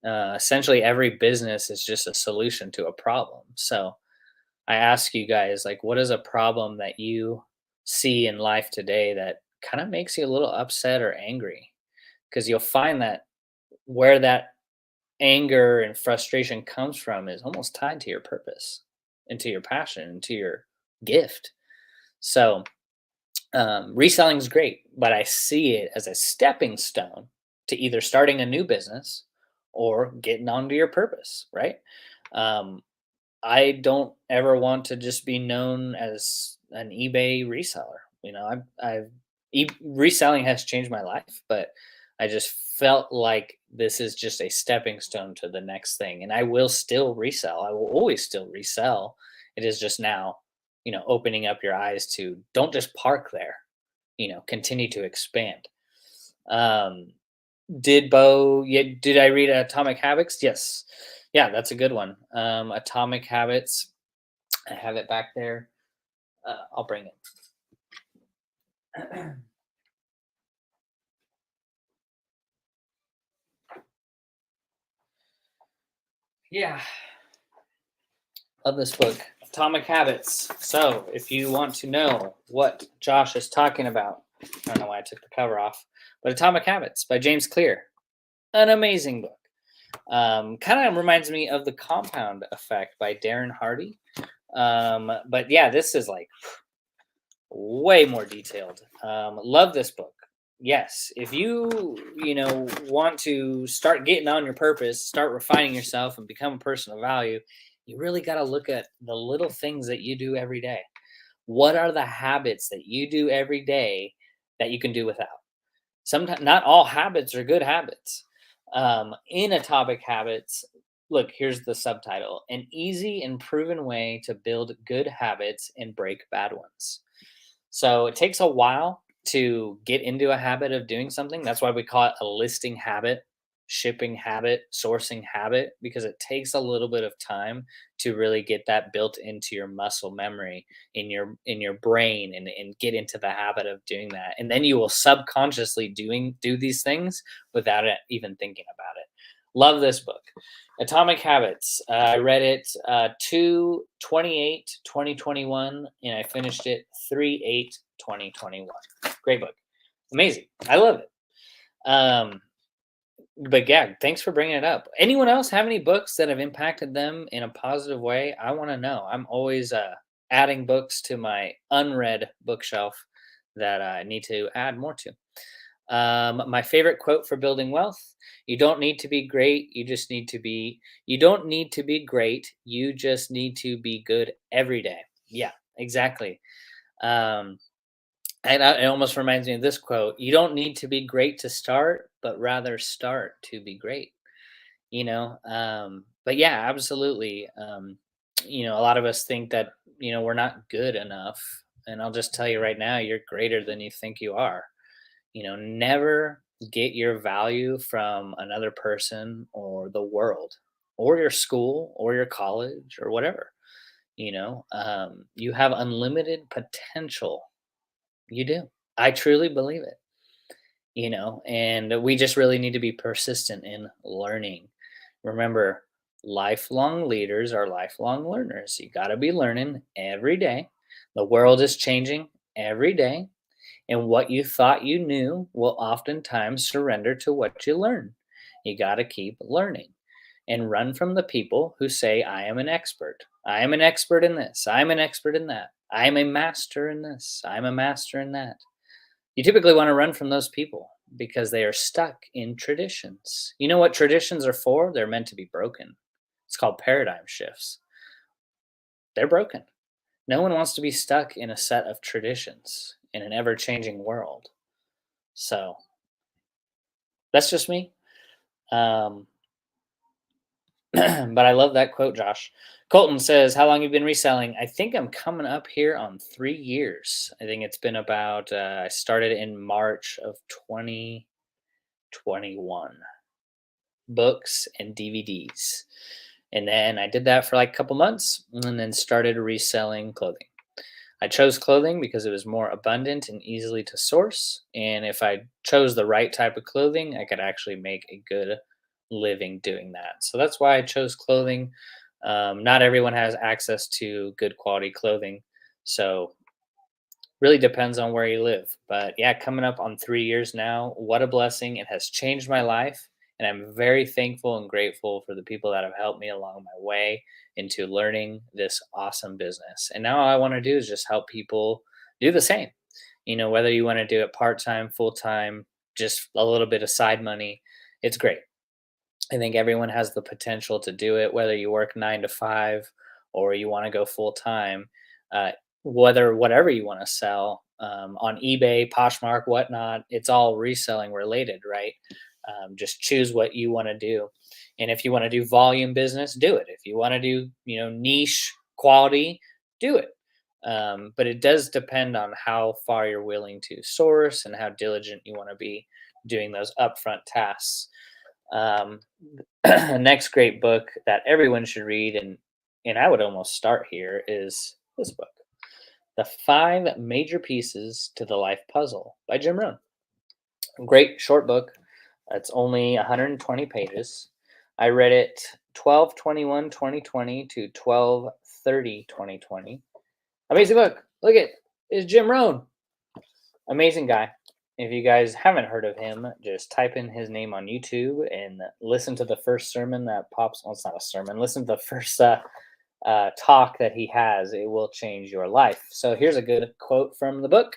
Essentially, every business is just a solution to a problem. So I ask you guys, like, what is a problem that you see in life today that kind of makes you a little upset or angry? Because you'll find that where that anger and frustration comes from is almost tied to your purpose and to your passion and to your gift. So reselling is great, but I see it as a stepping stone to either starting a new business or getting onto your purpose, right? um, I don't ever want to just be known as an eBay reseller. Reselling has changed my life, but I just felt like this is just a stepping stone to the next thing. And I will still resell. I will always still resell. It is just now, opening up your eyes to don't just park there, continue to expand. Um, did I read Atomic Habits? Yes. Yeah, that's a good one. Atomic Habits. I have it back there. I'll bring it. Yeah, love this book, Atomic Habits. So, if you want to know what Josh is talking about, I don't know why I took the cover off, but Atomic Habits by James Clear, an amazing book. Kind of reminds me of The Compound Effect by Darren Hardy. But yeah, this is like way more detailed. Love this book. Yes, if you want to start getting on your purpose, start refining yourself and become a person of value, you really got to look at the little things that you do every day. What are the habits that you do every day that you can do without? Sometimes not all habits are good habits. In Atomic Habits, look, here's the subtitle: an easy and proven way to build good habits and break bad ones. So it takes a while to get into a habit of doing something. That's why we call it a listing habit, shipping habit, sourcing habit, because it takes a little bit of time to really get that built into your muscle memory in your brain, and get into the habit of doing that. And then you will subconsciously do these things without it even thinking about it. Love this book. Atomic Habits. I read it 2/28/2021, and I finished it 3/8/2021. Great book. Amazing. I love it. Um, but yeah, thanks for bringing it up. Anyone else have any books that have impacted them in a positive way? I want to know. I'm always adding books to my unread bookshelf that I need to add more to. My favorite quote for building wealth: "You don't need to be great. You just need to be. You don't need to be great. You just need to be good every day." Yeah, exactly. Um, it almost reminds me of this quote: "You don't need to be great to start, but rather start to be great." But yeah, absolutely. A lot of us think that we're not good enough, and I'll just tell you right now, you're greater than you think you are. Never get your value from another person or the world or your school or your college or whatever. You have unlimited potential. You do. I truly believe it. And we just really need to be persistent in learning. Remember, lifelong leaders are lifelong learners. You got to be learning every day. The world is changing every day, and what you thought you knew will oftentimes surrender to what you learn. You got to keep learning and run from the people who say, I am an expert. I am an expert in this. I'm an expert in that. I am a master in this. I'm a master in that. You typically want to run from those people because they are stuck in traditions. You know what traditions are for? They're meant to be broken. It's called paradigm shifts. They're broken. No one wants to be stuck in a set of traditions in an ever changing world. So that's just me. Um, but I love that quote, Josh. Colton says, "How long you been reselling?" I think I'm coming up here on 3 years. I think it's been about. I started in March of 2021. Books and DVDs, and then I did that for like a couple months, and then started reselling clothing. I chose clothing because it was more abundant and easily to source. And if I chose the right type of clothing, I could actually make a good living doing that. So that's why I chose clothing. Not everyone has access to good quality clothing. So really depends on where you live. But yeah, coming up on 3 years now, what a blessing. It has changed my life. And I'm very thankful and grateful for the people that have helped me along my way into learning this awesome business. And now all I want to do is just help people do the same. Whether you want to do it part time, full time, just a little bit of side money, it's great. I think everyone has the potential to do it, whether you work 9 to 5 or you want to go full time. Uh, whatever you want to sell, on eBay, Poshmark, whatnot. It's all reselling related, right? Just choose what you want to do. And if you want to do volume business, do it. If you want to do, niche quality, do it. But it does depend on how far you're willing to source and how diligent you want to be doing those upfront tasks. Um, Next great book that everyone should read, and I would almost start here, is this book, The Five Major Pieces to the Life Puzzle by Jim Rohn. Great short book. It's only 120 pages. I read it 12/21/2020 to 12/30/2020. Amazing book. Look at, it's Jim Rohn. Amazing guy. If you guys haven't heard of him, just type in his name on YouTube and listen to the first sermon that pops. Well, it's not a sermon. Listen to the first talk that he has. It will change your life. So here's a good quote from the book.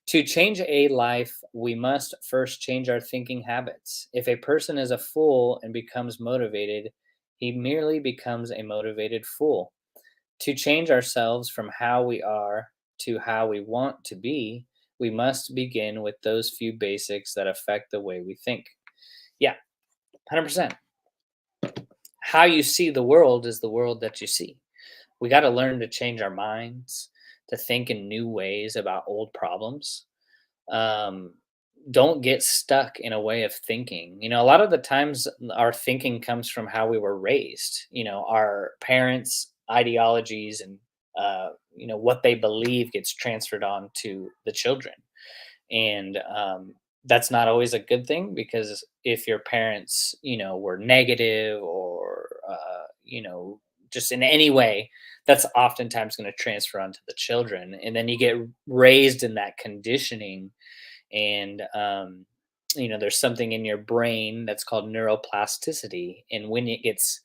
To change a life, we must first change our thinking habits. If a person is a fool and becomes motivated, he merely becomes a motivated fool. To change ourselves from how we are to how we want to be, we must begin with those few basics that affect the way we think. Yeah, 100%. How you see the world is the world that you see. We got to learn to change our minds, to think in new ways about old problems. Um, don't get stuck in a way of thinking. A lot of the times our thinking comes from how we were raised. Our parents' ideologies and what they believe gets transferred on to the children, and that's not always a good thing, because if your parents were negative, or just in any way, that's oftentimes going to transfer onto the children, and then you get raised in that conditioning. And there's something in your brain that's called neuroplasticity, and when it gets,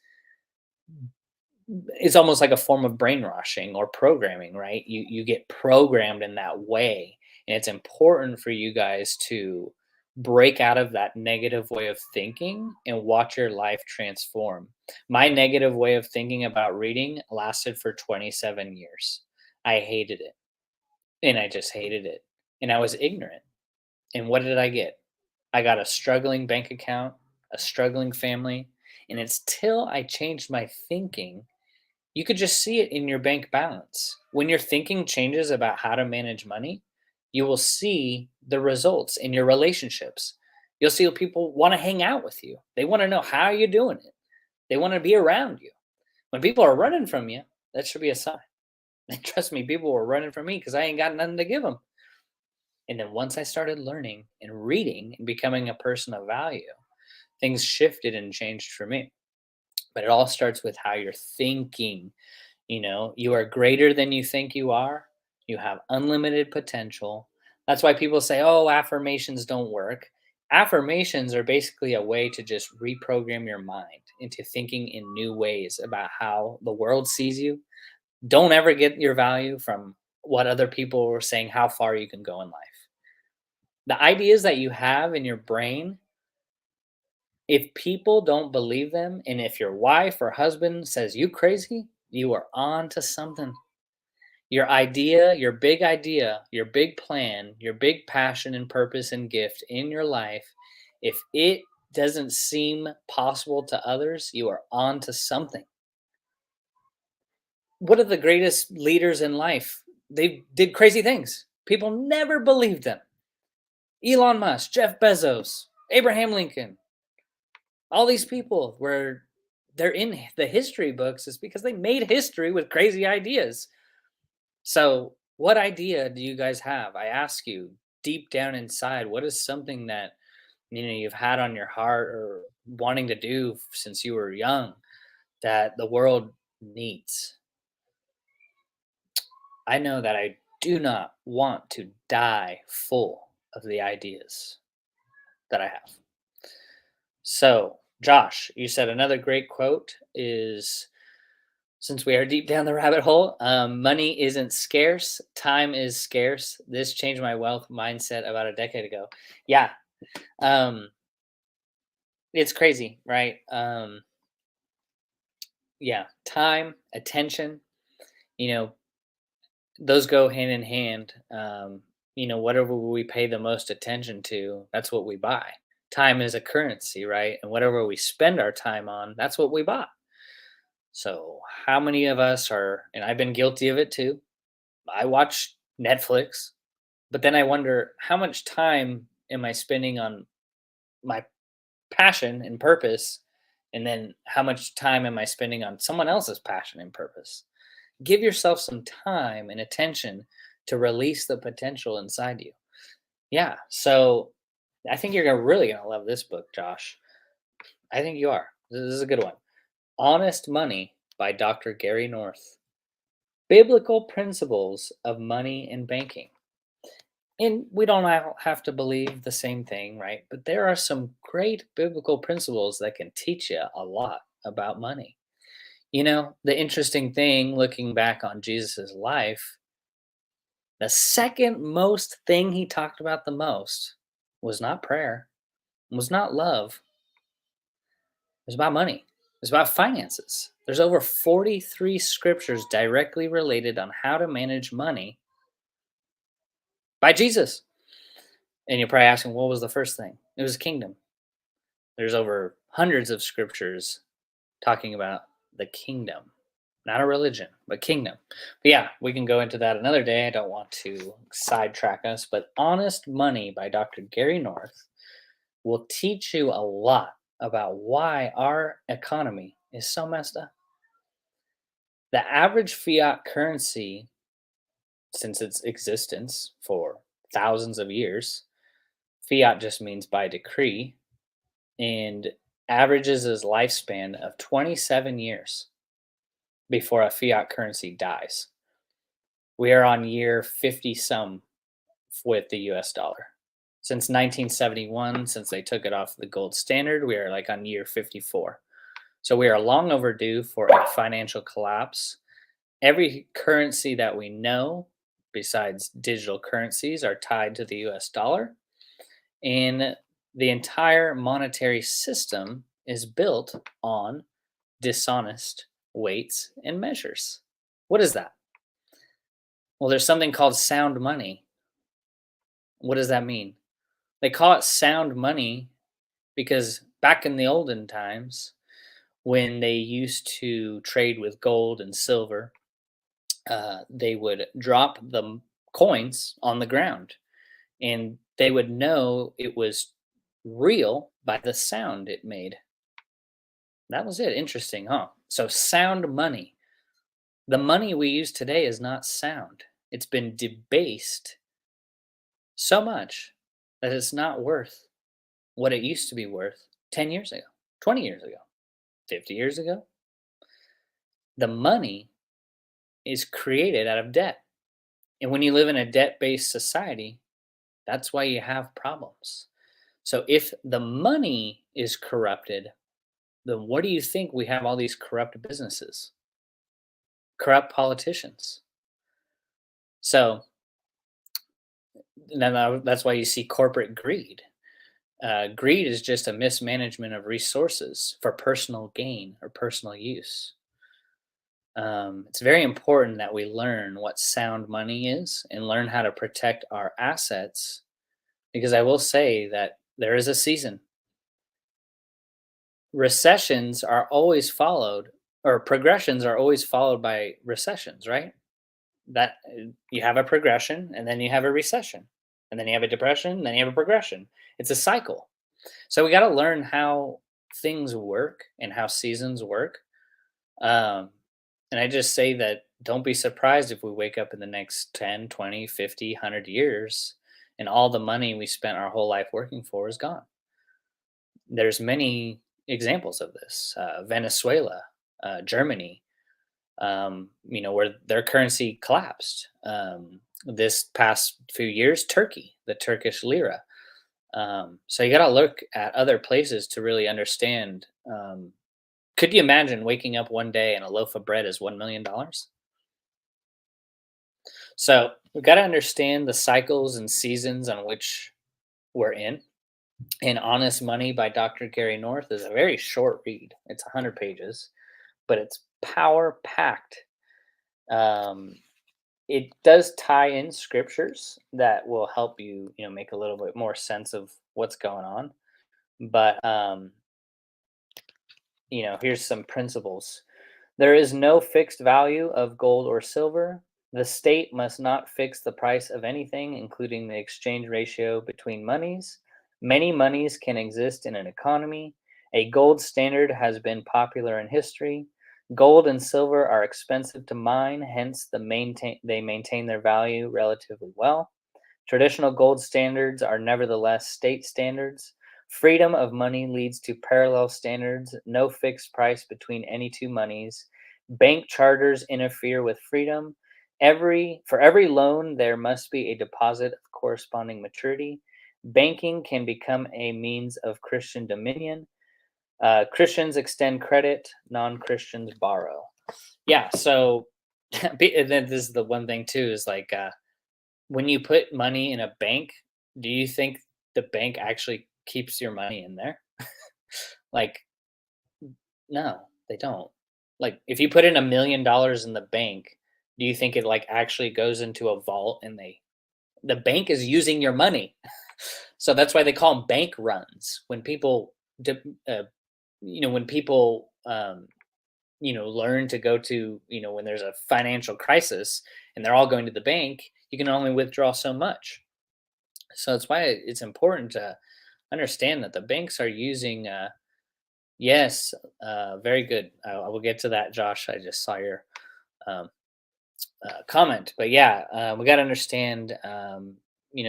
it's almost like a form of brainwashing or programming, right? You get programmed in that way, and it's important for you guys to break out of that negative way of thinking and watch your life transform. My negative way of thinking about reading lasted for 27 years. I hated it, and I just hated it, and I was ignorant. And what did I get? I got a struggling bank account, a struggling family, and it's till I changed my thinking. You could just see it in your bank balance. When your thinking changes about how to manage money, you will see the results in your relationships. You'll see people want to hang out with you. They want to know how you're doing it. They want to be around you. When people are running from you, that should be a sign. And trust me, people were running from me because I ain't got nothing to give them. And then once I started learning and reading and becoming a person of value, things shifted and changed for me. But it all starts with how you're thinking. You are greater than you think you are. You have unlimited potential. That's why people say, oh, affirmations don't work. Affirmations are basically a way to just reprogram your mind into thinking in new ways about how the world sees you. Don't ever get your value from what other people were saying, how far you can go in life. The ideas that you have in your brain, if people don't believe them, and if your wife or husband says you crazy, you are on to something. Your idea, your big plan, your big passion and purpose and gift in your life, if it doesn't seem possible to others, you are on to something. What are the greatest leaders in life? They did crazy things. People never believed them. Elon Musk, Jeff Bezos, Abraham Lincoln, all these people, where they're in the history books, is because they made history with crazy ideas. So, what idea do you guys have? I ask you, deep down inside, what is something that you've had on your heart or wanting to do since you were young that the world needs? I know that I do not want to die full of the ideas that I have. So, Josh, you said another great quote is, since we are deep down the rabbit hole, money isn't scarce, time is scarce. This changed my wealth mindset about a decade ago. Yeah, um, it's crazy, right? Yeah, time, attention, you know, those go hand in hand. whatever we pay the most attention to, that's what we buy. Time is a currency, right? And whatever we spend our time on, that's what we buy. So, how many of us are, and I've been guilty of it too. I watch Netflix, but then I wonder how much time am I spending on my passion and purpose? And then how much time am I spending on someone else's passion and purpose? Give yourself some time and attention to release the potential inside you. Yeah. So I think you're really gonna love this book, Josh. I think you are. This is a good one. Honest Money by Dr. Gary North. Biblical Principles of Money and Banking. And we don't have to believe the same thing, right? But there are some great biblical principles that can teach you a lot about money. The interesting thing looking back on Jesus's life, the second most thing he talked about the most was not prayer, was not love, it was about money. It was about finances. There's over 43 scriptures directly related on how to manage money by Jesus. And you're probably asking, what was the first thing? It was kingdom. There's over hundreds of scriptures talking about the kingdom, not a religion, but kingdom. But yeah, we can go into that another day. I don't want to sidetrack us, but Honest Money by Dr. Gary North will teach you a lot about why our economy is so messed up. The average fiat currency, since its existence for thousands of years, fiat just means by decree, and averages its lifespan of 27 years before a fiat currency dies. We are on year 50 some with the US dollar. Since 1971, since they took it off the gold standard, we are like on year 54. So we are long overdue for a financial collapse. Every currency that we know, besides digital currencies, are tied to the US dollar. And the entire monetary system is built on dishonest weights and measures. What is that? Well, there's something called sound money. What does that mean? They call it sound money because back in the olden times, when they used to trade with gold and silver, they would drop the coins on the ground and they would know it was real by the sound it made. That was it. Interesting, huh? So, sound money. The money we use today is not sound. It's been debased so much that it's not worth what it used to be worth 10 years ago, 20 years ago, 50 years ago. The money is created out of debt. And when you live in a debt based society, that's why you have problems. So if the money is corrupted, then what do you think we have all these corrupt businesses, corrupt politicians? So then that's why you see corporate greed. Greed is just a mismanagement of resources for personal gain or personal use. It's very important that we learn what sound money is and learn how to protect our assets because I will say that there is a season. Recessions are always followed, or progressions are always followed by recessions, right? You have a progression and then you have a recession, and then you have a depression, then you have a progression. It's a cycle. So we got to learn how things work and how seasons work. Um, and I just say that don't be surprised if we wake up in the next 10, 20, 50, 100 years and all the money we spent our whole life working for is gone. There's many examples of this. Venezuela, Germany, where their currency collapsed. This past few years, Turkey, the Turkish lira. So you got to look at other places to really understand. Could you imagine waking up one day and a loaf of bread is $1 million? So we've got to understand the cycles and seasons on which we're in. And Honest Money by Dr. Gary North is a very short read. It's 100 pages, but it's power packed. Um, it does tie in scriptures that will help you, make a little bit more sense of what's going on. But here's some principles. There is no fixed value of gold or silver. The state must not fix the price of anything, including the exchange ratio between monies. Many monies can exist in an economy. A gold standard has been popular in history. Gold and silver are expensive to mine, hence they maintain their value relatively well. Traditional gold standards are nevertheless state standards. Freedom of money leads to parallel standards, no fixed price between any two monies. Bank charters interfere with freedom. For every loan, there must be a deposit of corresponding maturity. Banking can become a means of Christian dominion. Christians extend credit, non Christians borrow. Yeah, so and then this is the one thing too is like, when you put money in a bank, do you think the bank actually keeps your money in there? Like, no, they don't. Like, if you put in $1 million in the bank, do you think it like actually goes into a vault and the bank is using your money? So that's why they call them bank runs. When people, when people, learn to go to, when there's a financial crisis and they're all going to the bank, you can only withdraw so much. So that's why it's important to understand that the banks are using. Yes, very good. I will get to that, Josh. I just saw your um, comment, but yeah, we got to understand.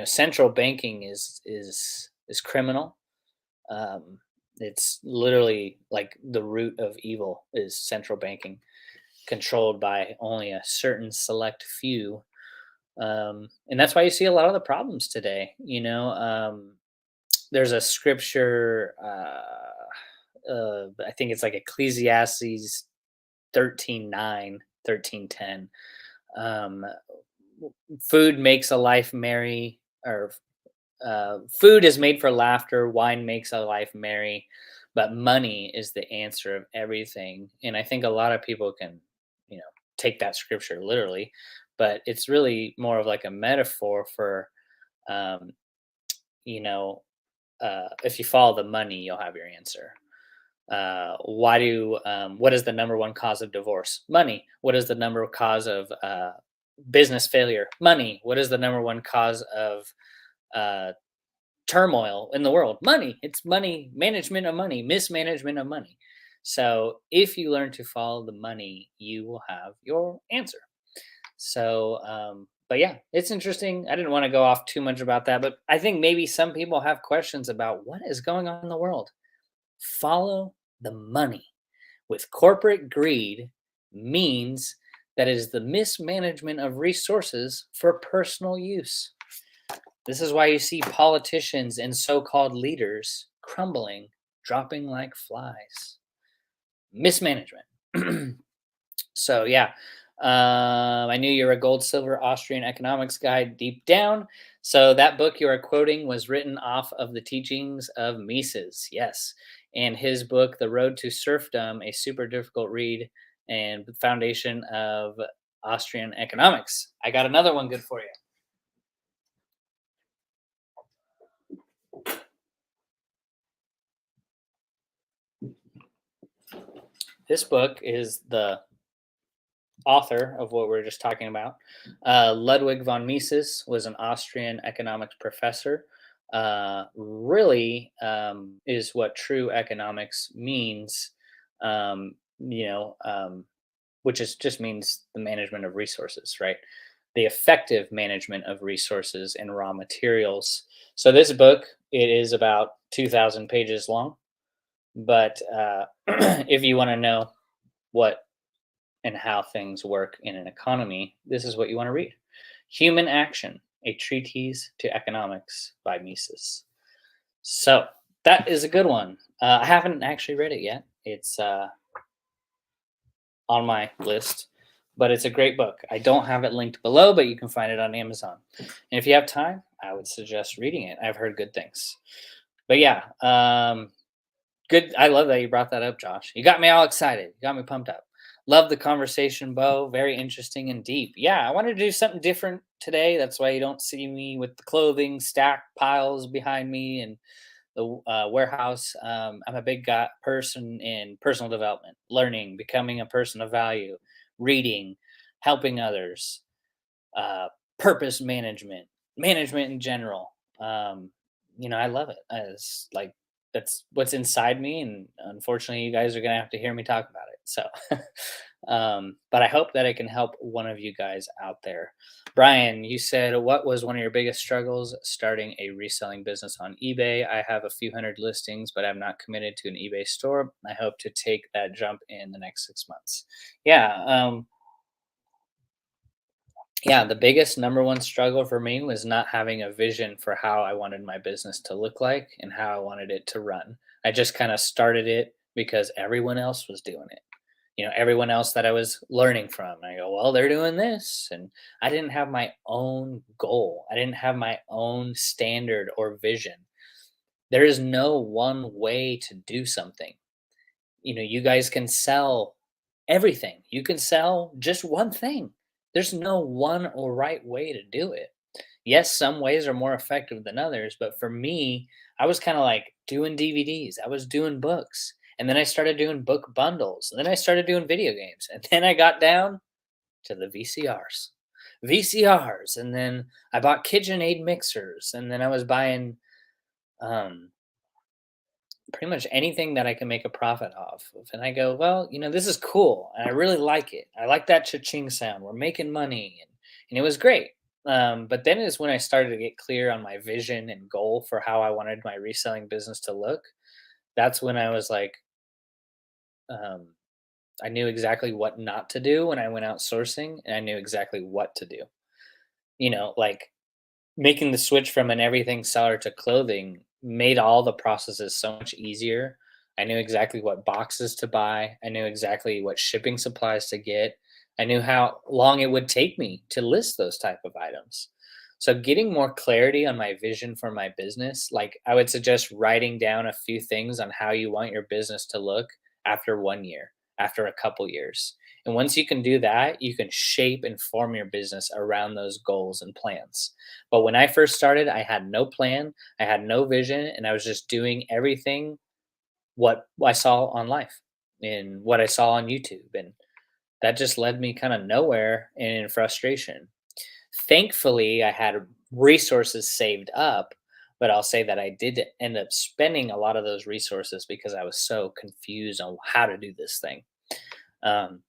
Central banking is criminal. Um, it's literally like the root of evil is central banking, controlled by only a certain select few. And that's why you see a lot of the problems today. There's a scripture, I think it's like Ecclesiastes 13:9, 13:10. Um, Food makes a life merry, or food is made for laughter, wine makes a life merry, but money is the answer of everything. And I think a lot of people can, you know, take that scripture literally, but it's really more of like a metaphor for, um, you know, if you follow the money, you'll have your answer. What is the number one cause of divorce? Money. What is the number one cause of business failure? Money. What is the number one cause of uh, turmoil in the world? Money. It's money, management of money, mismanagement of money. So if you learn to follow the money, you will have your answer. So, but yeah, it's interesting. I didn't want to go off too much about that, but I think maybe some people have questions about what is going on in the world. Follow the money. With corporate greed means that it is the mismanagement of resources for personal use. This is why you see politicians and so called leaders crumbling, dropping like flies. Mismanagement. So, yeah, I knew you were a gold, silver Austrian economics guy deep down. So, that book you are quoting was written off of the teachings of Mises. Yes. And his book, The Road to Serfdom, a super difficult read and the foundation of Austrian economics. I got another one good for you. This book is the author of what we are just talking about. Ludwig von Mises was an Austrian economics professor. Really is what true economics means, um, you know, um, which is just means the management of resources, right? The effective management of resources and raw materials. So this book, it is about 2,000 pages long. But if you want to know what and how things work in an economy, this is what you want to read. Human Action, a Treatise to Economics by Mises. So that is a good one. I haven't actually read it yet. It's on my list, but it's a great book. I don't have it linked below, but you can find it on Amazon. And if you have time, I would suggest reading it. I've heard good things. But yeah, good. I love that you brought that up, Josh. You got me all excited. You got me pumped up. Love the conversation, Bo. Very interesting and deep. Yeah, I wanted to do something different today. That's why you don't see me with the clothing stack piles behind me and the warehouse. I'm a big person in personal development, learning, becoming a person of value, reading, helping others, uh, purpose management, management in general. I love it. It's like that's what's inside me, and unfortunately, you guys are gonna have to hear me talk about it. So, but I hope that I can help one of you guys out there. Brian, you said what was one of your biggest struggles starting a reselling business on eBay? I have a few hundred listings, but I'm not committed to an eBay store. I hope to take that jump in the next 6 months. Yeah. Yeah, the biggest number one struggle for me was not having a vision for how I wanted my business to look like and how I wanted it to run. I just kind of started it because everyone else was doing it. Everyone else that I was learning from. I go, well, they're doing this. And I didn't have my own goal, I didn't have my own standard or vision. There is no one way to do something. You guys can sell everything. You can sell just one thing. There's no one or right way to do it. Yes, some ways are more effective than others, but for me, I was kind of like doing DVDs. I was doing books. And then I started doing book bundles. And then I started doing video games. And then I got down to the VCRs. VCRs. And then I bought KitchenAid mixers. And then I was buying um pretty much anything that I can make a profit off of. And I go, well, this is cool. And I really like it. I like that cha-ching sound. We're making money. And it was great. But then is when I started to get clear on my vision and goal for how I wanted my reselling business to look. That's when I was like, um, I knew exactly what not to do when I went out sourcing, and I knew exactly what to do. Like making the switch from an everything seller to clothing made all the processes so much easier. I knew exactly what boxes to buy. I knew exactly what shipping supplies to get. I knew how long it would take me to list those type of items. So getting more clarity on my vision for my business, like I would suggest writing down a few things on how you want your business to look after 1 year, after a couple years. And once you can do that, you can shape and form your business around those goals and plans. But when I first started, I had no plan, I had no vision, and I was just doing everything what I saw on life and what I saw on YouTube. And that just led me kind of nowhere and in frustration. Thankfully, I had resources saved up, but I'll say that I did end up spending a lot of those resources because I was so confused on how to do this thing. Um,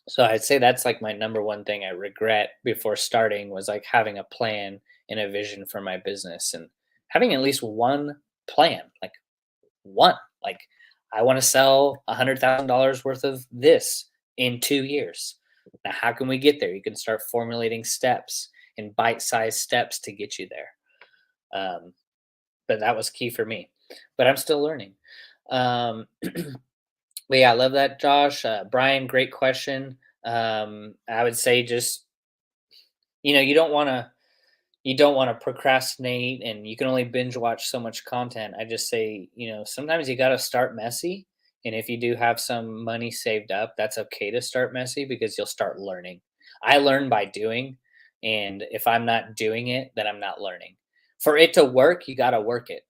so I'd say that's like my number one thing I regret before starting was like having a plan and a vision for my business and having at least one plan, like one, like I want to sell $100,000 worth of this in 2 years. Now, how can we get there? You can start formulating steps and bite-sized steps to get you there. But that was key for me. But I'm still learning. Um, but yeah, I love that, Josh. Brian, great question. I would say just you don't want to procrastinate, and you can only binge watch so much content. I just say, sometimes you got to start messy. And if you do have some money saved up, that's okay to start messy because you'll start learning. I learn by doing. And if I'm not doing it, then I'm not learning. For it to work, you got to work it.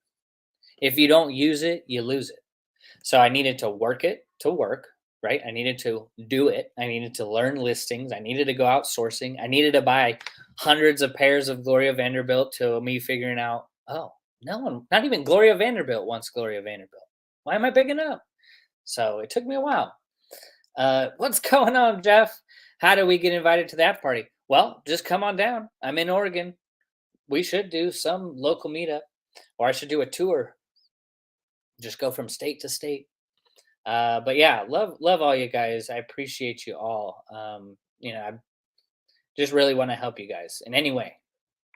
If you don't use it, you lose it. So I needed to work it to work, right? I needed to do it. I needed to learn listings. I needed to go out sourcing. I needed to buy hundreds of pairs of Gloria Vanderbilt to me figuring out, oh, no one, not even Gloria Vanderbilt wants Gloria Vanderbilt. Why am I picking up? So it took me a while. What's going on, Jeff? How do we get invited to that party? Well, just come on down. I'm in Oregon. We should do some local meetup, or I should do a tour. Just go from state to state. But yeah, love all you guys. I appreciate you all. I just really want to help you guys in any way,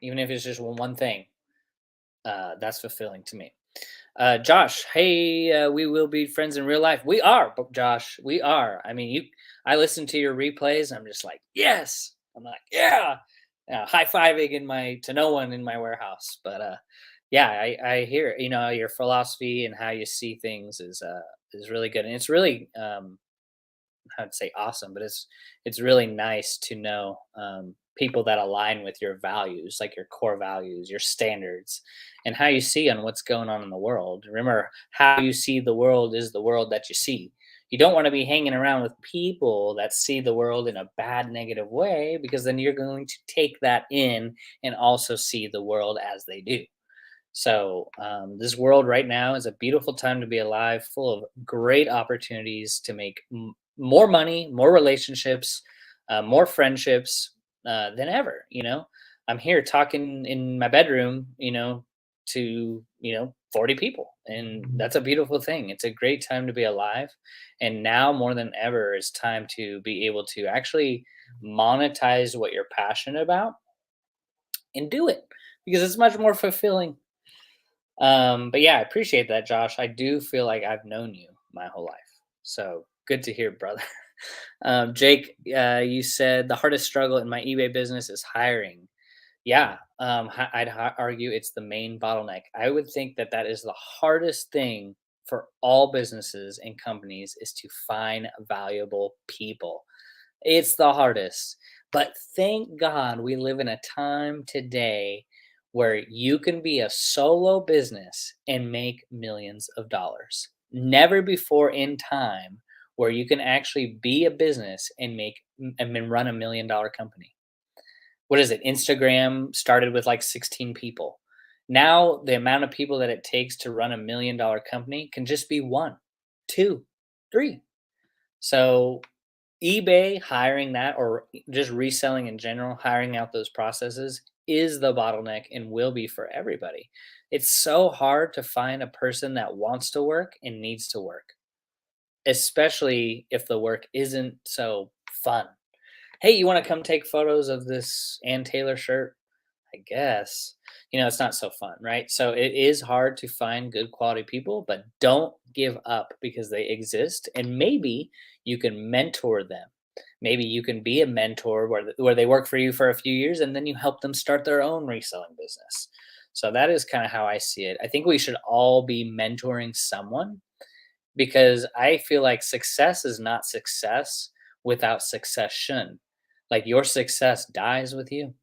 even if it's just one thing. That's fulfilling to me. Josh, hey, we will be friends in real life. We are, Josh. We are. I mean, I listen to your replays. I'm just like, yes. I'm like, yeah. High fiving to no one in my warehouse. But yeah, I hear your philosophy and how you see things is really good, and it's really I'd say awesome, but it's really nice to know people that align with your values, like your core values, your standards, and how you see on what's going on in the world. Remember, how you see the world is the world that you see. You don't want to be hanging around with people that see the world in a bad, negative way, because then you're going to take that in and also see the world as they do. So, this world right now is a beautiful time to be alive, full of great opportunities to make more money, more relationships, more friendships than ever. I'm here talking in my bedroom, to 40 people, and that's a beautiful thing. It's a great time to be alive, and now more than ever, it's time to be able to actually monetize what you're passionate about and do it because it's much more fulfilling. But yeah, I appreciate that, Josh. I do feel like I've known you my whole life. So good to hear, brother. Jake, you said the hardest struggle in my eBay business is hiring. Yeah, I'd argue it's the main bottleneck. I would think that that is the hardest thing for all businesses and companies is to find valuable people. It's the hardest. But thank God we live in a time today where you can be a solo business and make millions of dollars. Never before in time where you can actually be a business and run $1 million company. What is it? Instagram started with like 16 people. Now the amount of people that it takes to run $1 million company can just be one, two, three. So eBay hiring that or just reselling in general, hiring out those processes is the bottleneck and will be for everybody. It's so hard to find a person that wants to work and needs to work, especially if the work isn't so fun. Hey, you want to come take photos of this Ann Taylor shirt? I guess. It's not so fun, right? So it is hard to find good quality people, but don't give up because they exist. And maybe you can mentor them. Maybe you can be a mentor where they work for you for a few years and then you help them start their own reselling business. So that is kind of how I see it. I think we should all be mentoring someone because I feel like success is not success without succession. Like your success dies with you.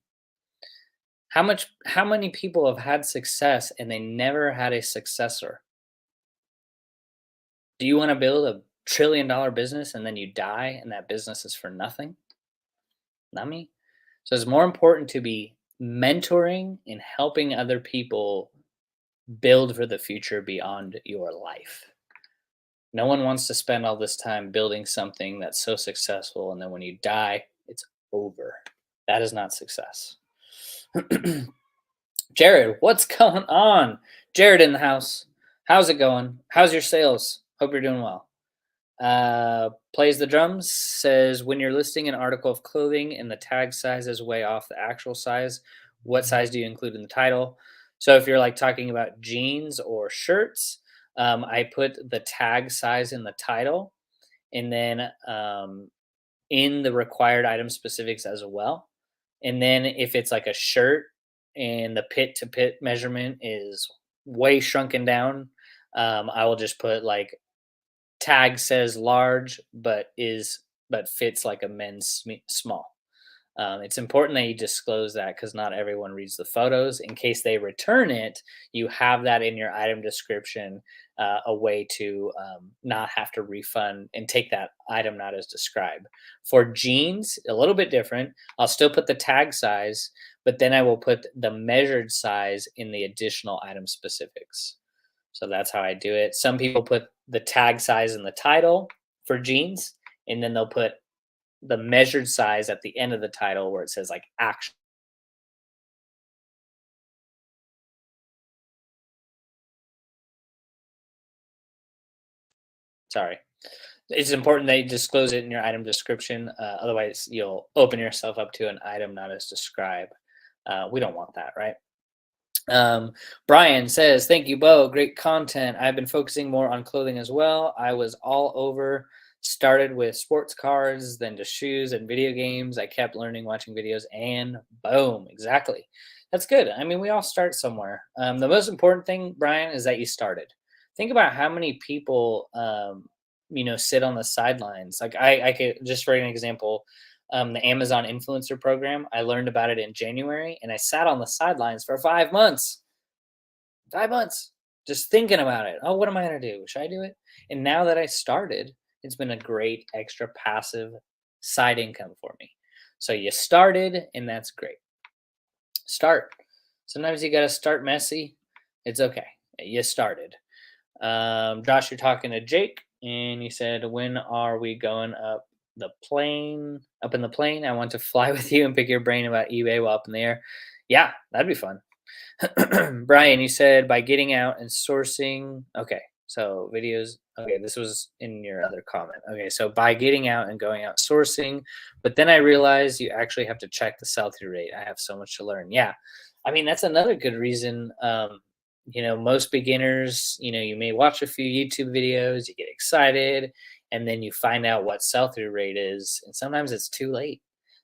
How many people have had success and they never had a successor? Do you wanna build a $1 trillion business and then you die and that business is for nothing? Not me. So it's more important to be mentoring and helping other people build for the future beyond your life. No one wants to spend all this time building something that's so successful and then when you die, it's over. That is not success. Jared, what's going on? Jared in the house. How's it going? How's your sales? Hope you're doing well. Plays the drums, says when you're listing an article of clothing and the tag size is way off the actual size, what size do you include in the title? So if you're like talking about jeans or shirts, I put the tag size in the title and then in the required item specifics as well. And then if it's like a shirt and the pit to pit measurement is way shrunken down, I will just put like tag says large, but fits like a men's small. It's important that you disclose that because not everyone reads the photos. In case they return it, you have that in your item description, a way to not have to refund and take that item not as described. For jeans, a little bit different. I'll still put the tag size, but then I will put the measured size in the additional item specifics. So that's how I do it. Some people put the tag size in the title for jeans, and then they'll put the measured size at the end of the title where it says like actual. Sorry. It's important that you disclose it in your item description. Otherwise, you'll open yourself up to an item not as described. We don't want that, right? Brian says, "Thank you, Bo. Great content. I've been focusing more on clothing as well. I was all over. Started with sports cars, then to shoes and video games. I kept learning, watching videos, and boom, exactly. That's good. I mean, we all start somewhere. The most important thing, Brian, is that you started. Think about how many people sit on the sidelines. Like I could just for an example, the Amazon influencer program. I learned about it in January, and I sat on the sidelines for 5 months. 5 months, just thinking about it. Oh, what am I gonna do? Should I do it? And now that I started, it's been a great extra passive side income for me. So you started, and that's great. Start. Sometimes you got to start messy. It's okay. You started. Josh, you're talking to Jake, and you said, "When are we going up the plane? Up in the plane? I want to fly with you and pick your brain about eBay while up in the air." Yeah, that'd be fun. Brian, you said by getting out and sourcing. Okay, so videos. Okay, this was in your other comment. Okay, so by getting out and going out sourcing, but then I realized you actually have to check the sell through rate. I have so much to learn. Yeah, I mean that's another good reason. Most beginners, you may watch a few YouTube videos, you get excited, and then you find out what sell through rate is, and sometimes it's too late.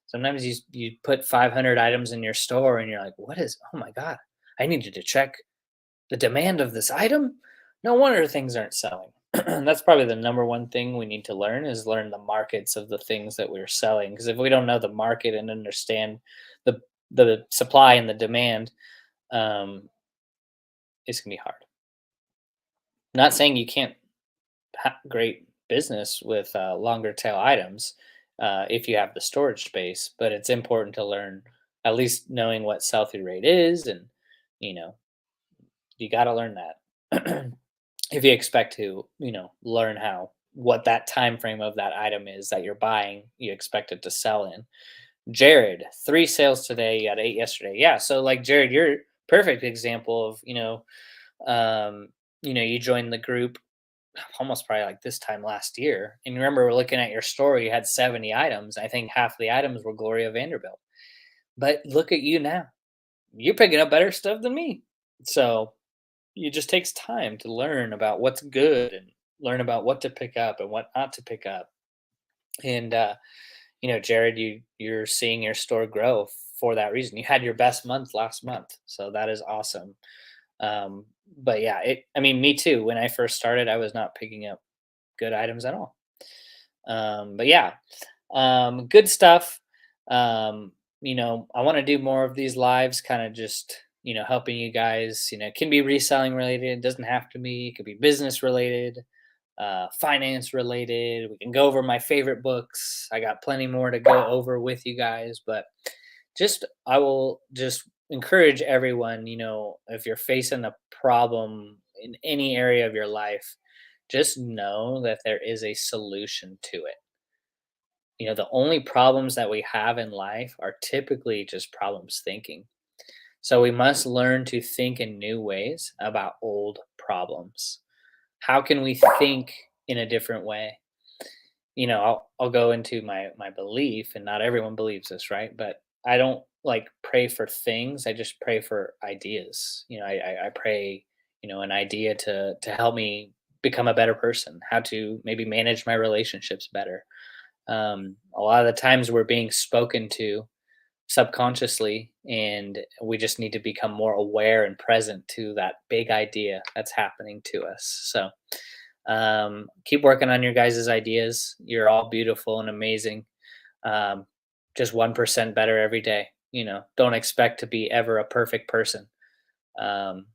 Sometimes you put 500 items in your store, and you're like, "What is? Oh my god! I needed to check the demand of this item. No wonder things aren't selling." That's probably the number one thing we need to learn is learn the markets of the things that we're selling. Because if we don't know the market and understand the the supply and the demand, um, it's gonna be hard. Not saying you can't have great business with longer tail items if you have the storage space, but it's important to learn at least knowing what sell through rate is, and you know you got to learn that if you expect to learn how what that time frame of that item is that you're buying you expect it to sell in. Jared, 3 sales today, you had 8 yesterday. Yeah, so like Jared, you're a perfect example of you joined the group almost probably like this time last year, and you remember looking at your story, you had 70 items. I think half the items were Gloria Vanderbilt, but look at you now, you're picking up better stuff than me. So it just takes time to learn about what's good and learn about what to pick up and what not to pick up. And Jared, you're seeing your store grow for that reason. You had your best month last month, so that is awesome. But yeah, I mean, me too. When I first started, I was not picking up good items at all. But yeah, good stuff. I want to do more of these lives, kind of just helping you guys. It can be reselling related. It doesn't have to be. It could be business related, finance related. We can go over my favorite books. I got plenty more to go over with you guys, but I will just encourage everyone. If you're facing a problem in any area of your life, just know that there is a solution to it. The only problems that we have in life are typically just problems thinking. So we must learn to think in new ways about old problems. How can we think in a different way? I'll go into my belief, and not everyone believes this, right? But I don't like pray for things. I just pray for ideas. I pray, an idea to help me become a better person, how to maybe manage my relationships better. A lot of the times we're being spoken to subconsciously, and we just need to become more aware and present to that big idea that's happening to us. So keep working on your guys' ideas. You're all beautiful and amazing. um, just 1% better every day. Don't expect to be ever a perfect person. um,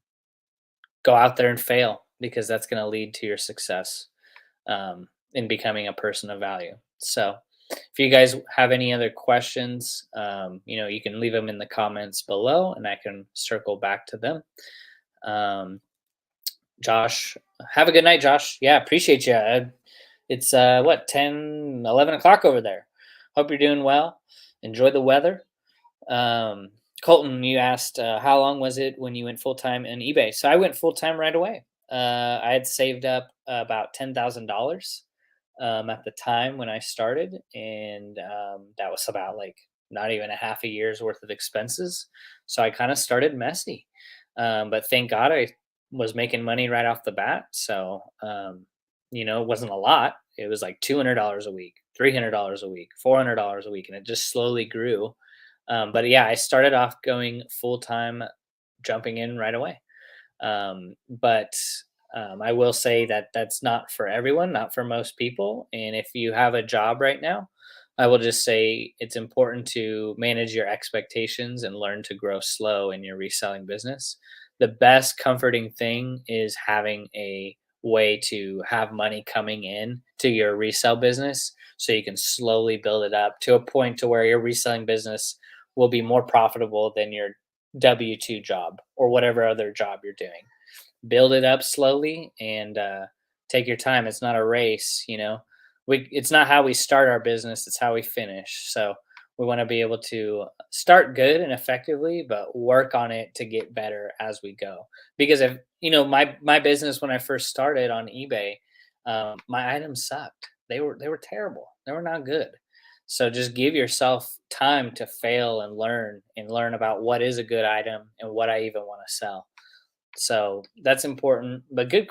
Go out there and fail, because that's going to lead to your success in becoming a person of value. So, if you guys have any other questions, you can leave them in the comments below, and I can circle back to them. Um, Josh, have a good night, Josh. Yeah, appreciate you. It's what 10, 11 o'clock over there. Hope you're doing well. Enjoy the weather. Um, Colton, you asked how long was it when you went full time in eBay? So I went full time right away. I had saved up about $10,000 at the time when I started, and that was about like not even a half a year's worth of expenses. So I kind of started messy, but thank God I was making money right off the bat. So it wasn't a lot. It was like $200 a week, $300 a week, $400 a week, and it just slowly grew. But yeah, I started off going full time, jumping in right away. But I will say that that's not for everyone, not for most people. And if you have a job right now, I will just say it's important to manage your expectations and learn to grow slow in your reselling business. The best comforting thing is having a way to have money coming in to your resale business so you can slowly build it up to a point to where your reselling business will be more profitable than your W-2 job or whatever other job you're doing. Build it up slowly and take your time. It's not a race, you know. It's not how we start our business; it's how we finish. So we want to be able to start good and effectively, but work on it to get better as we go. Because if you know my business when I first started on eBay, my items sucked. They were terrible. They were not good. So just give yourself time to fail and learn about what is a good item and what I even want to sell. So that's important. But good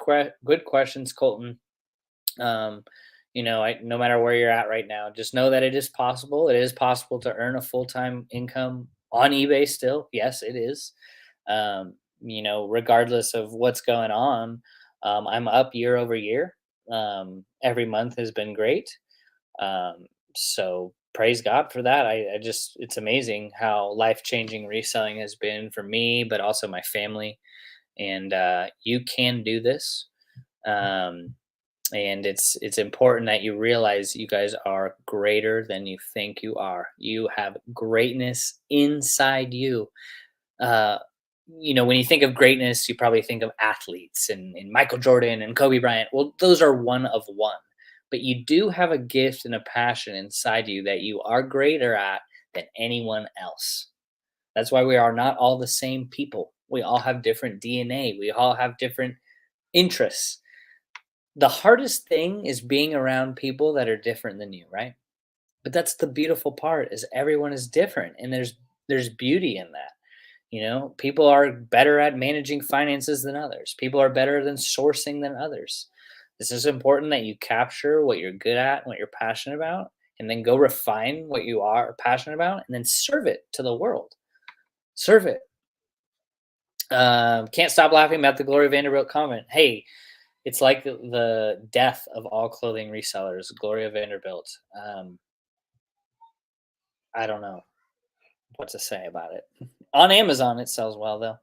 questions, Colton. Um, no matter where you're at right now, just know that it is possible. It is possible to earn a full time income on eBay still. Yes, it is. Regardless of what's going on, I'm up year over year. Every month has been great. So praise God for that. I just, it's amazing how life changing reselling has been for me, but also my family. And you can do this. Um, and it's important that you realize you guys are greater than you think you are. You have greatness inside you. uh, when you think of greatness, you probably think of athletes and Michael Jordan and Kobe Bryant. Well, those are one of one, but you do have a gift and a passion inside you that you are greater at than anyone else. That's why we are not all the same people. We all have different DNA. We all have different interests. The hardest thing is being around people that are different than you, right? But that's the beautiful part is everyone is different and there's beauty in that. People are better at managing finances than others. People are better than sourcing than others. This is important that you capture what you're good at, what you're passionate about, and then go refine what you are passionate about and then serve it to the world. Serve it. Can't stop laughing about the Gloria Vanderbilt comment. Hey, it's like the death of all clothing resellers, Gloria Vanderbilt. I don't know what to say about it. On Amazon, it sells well though.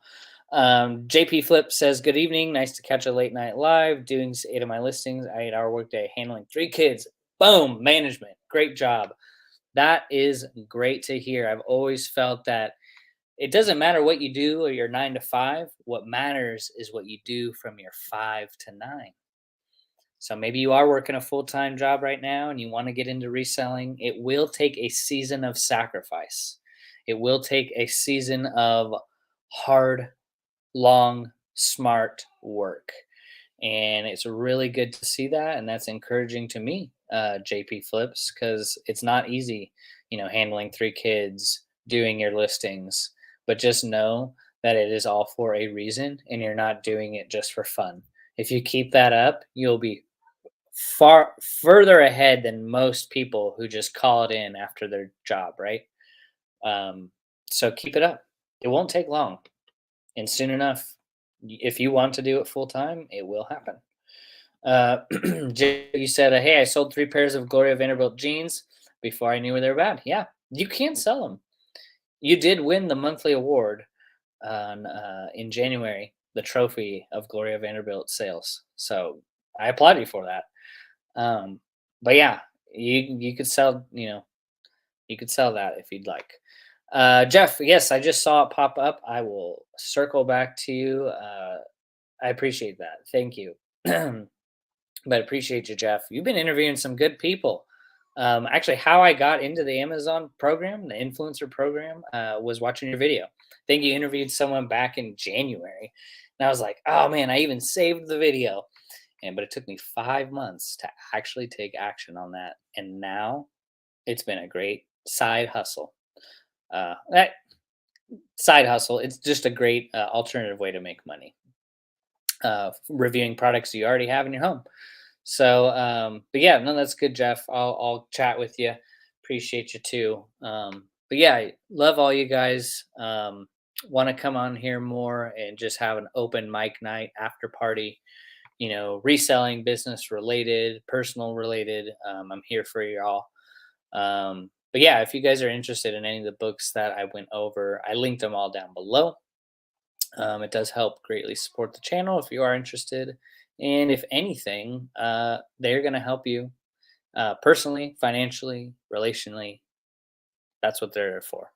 JP Flip says, "Good evening. Nice to catch a late night live. Doing 8 of my listings. 8-hour workday, handling 3 kids. Boom, management. Great job. That is great to hear. I've always felt that it doesn't matter what you do or your 9 to 5. What matters is what you do from your 5 to 9. So maybe you are working a full time job right now and you want to get into reselling. It will take a season of sacrifice. It will take a season of hard, long, smart work. And it's really good to see that. And that's encouraging to me, JP Flips, because it's not easy, handling 3 kids, doing your listings. But just know that it is all for a reason and you're not doing it just for fun. If you keep that up, you'll be far further ahead than most people who just call it in after their job, right? Um, so keep it up. It won't take long, and soon enough, if you want to do it full time, it will happen. You said, "Hey, I sold 3 pairs of Gloria Vanderbilt jeans before I knew they were bad." Yeah, you can sell them. You did win the monthly award in January, the trophy of Gloria Vanderbilt sales. So I applaud you for that. Um, but yeah, you could sell, you could sell that if you'd like. Jeff, yes, I just saw it pop up. I will circle back to you. I appreciate that. Thank you. But appreciate you, Jeff. You've been interviewing some good people. Actually, how I got into the Amazon program, the influencer program, was watching your video. I think you interviewed someone back in January. And I was like, oh man, I even saved the video. But it took me 5 months to actually take action on that. And now it's been a great side hustle. That side hustle, it's just a great alternative way to make money. Reviewing products you already have in your home. So, but yeah, no, that's good, Jeff. I'll chat with you. Appreciate you too. But yeah, love all you guys. Want to come on here more and just have an open mic night after party reselling, business related, personal related. I'm here for y'all. But yeah, if you guys are interested in any of the books that I went over, I linked them all down below. It does help greatly support the channel if you are interested. And if anything, they're going to help you personally, financially, relationally. That's what they're there for.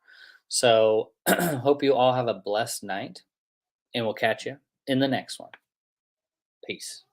So, hope you all have a blessed night, and we'll catch you in the next one. Peace.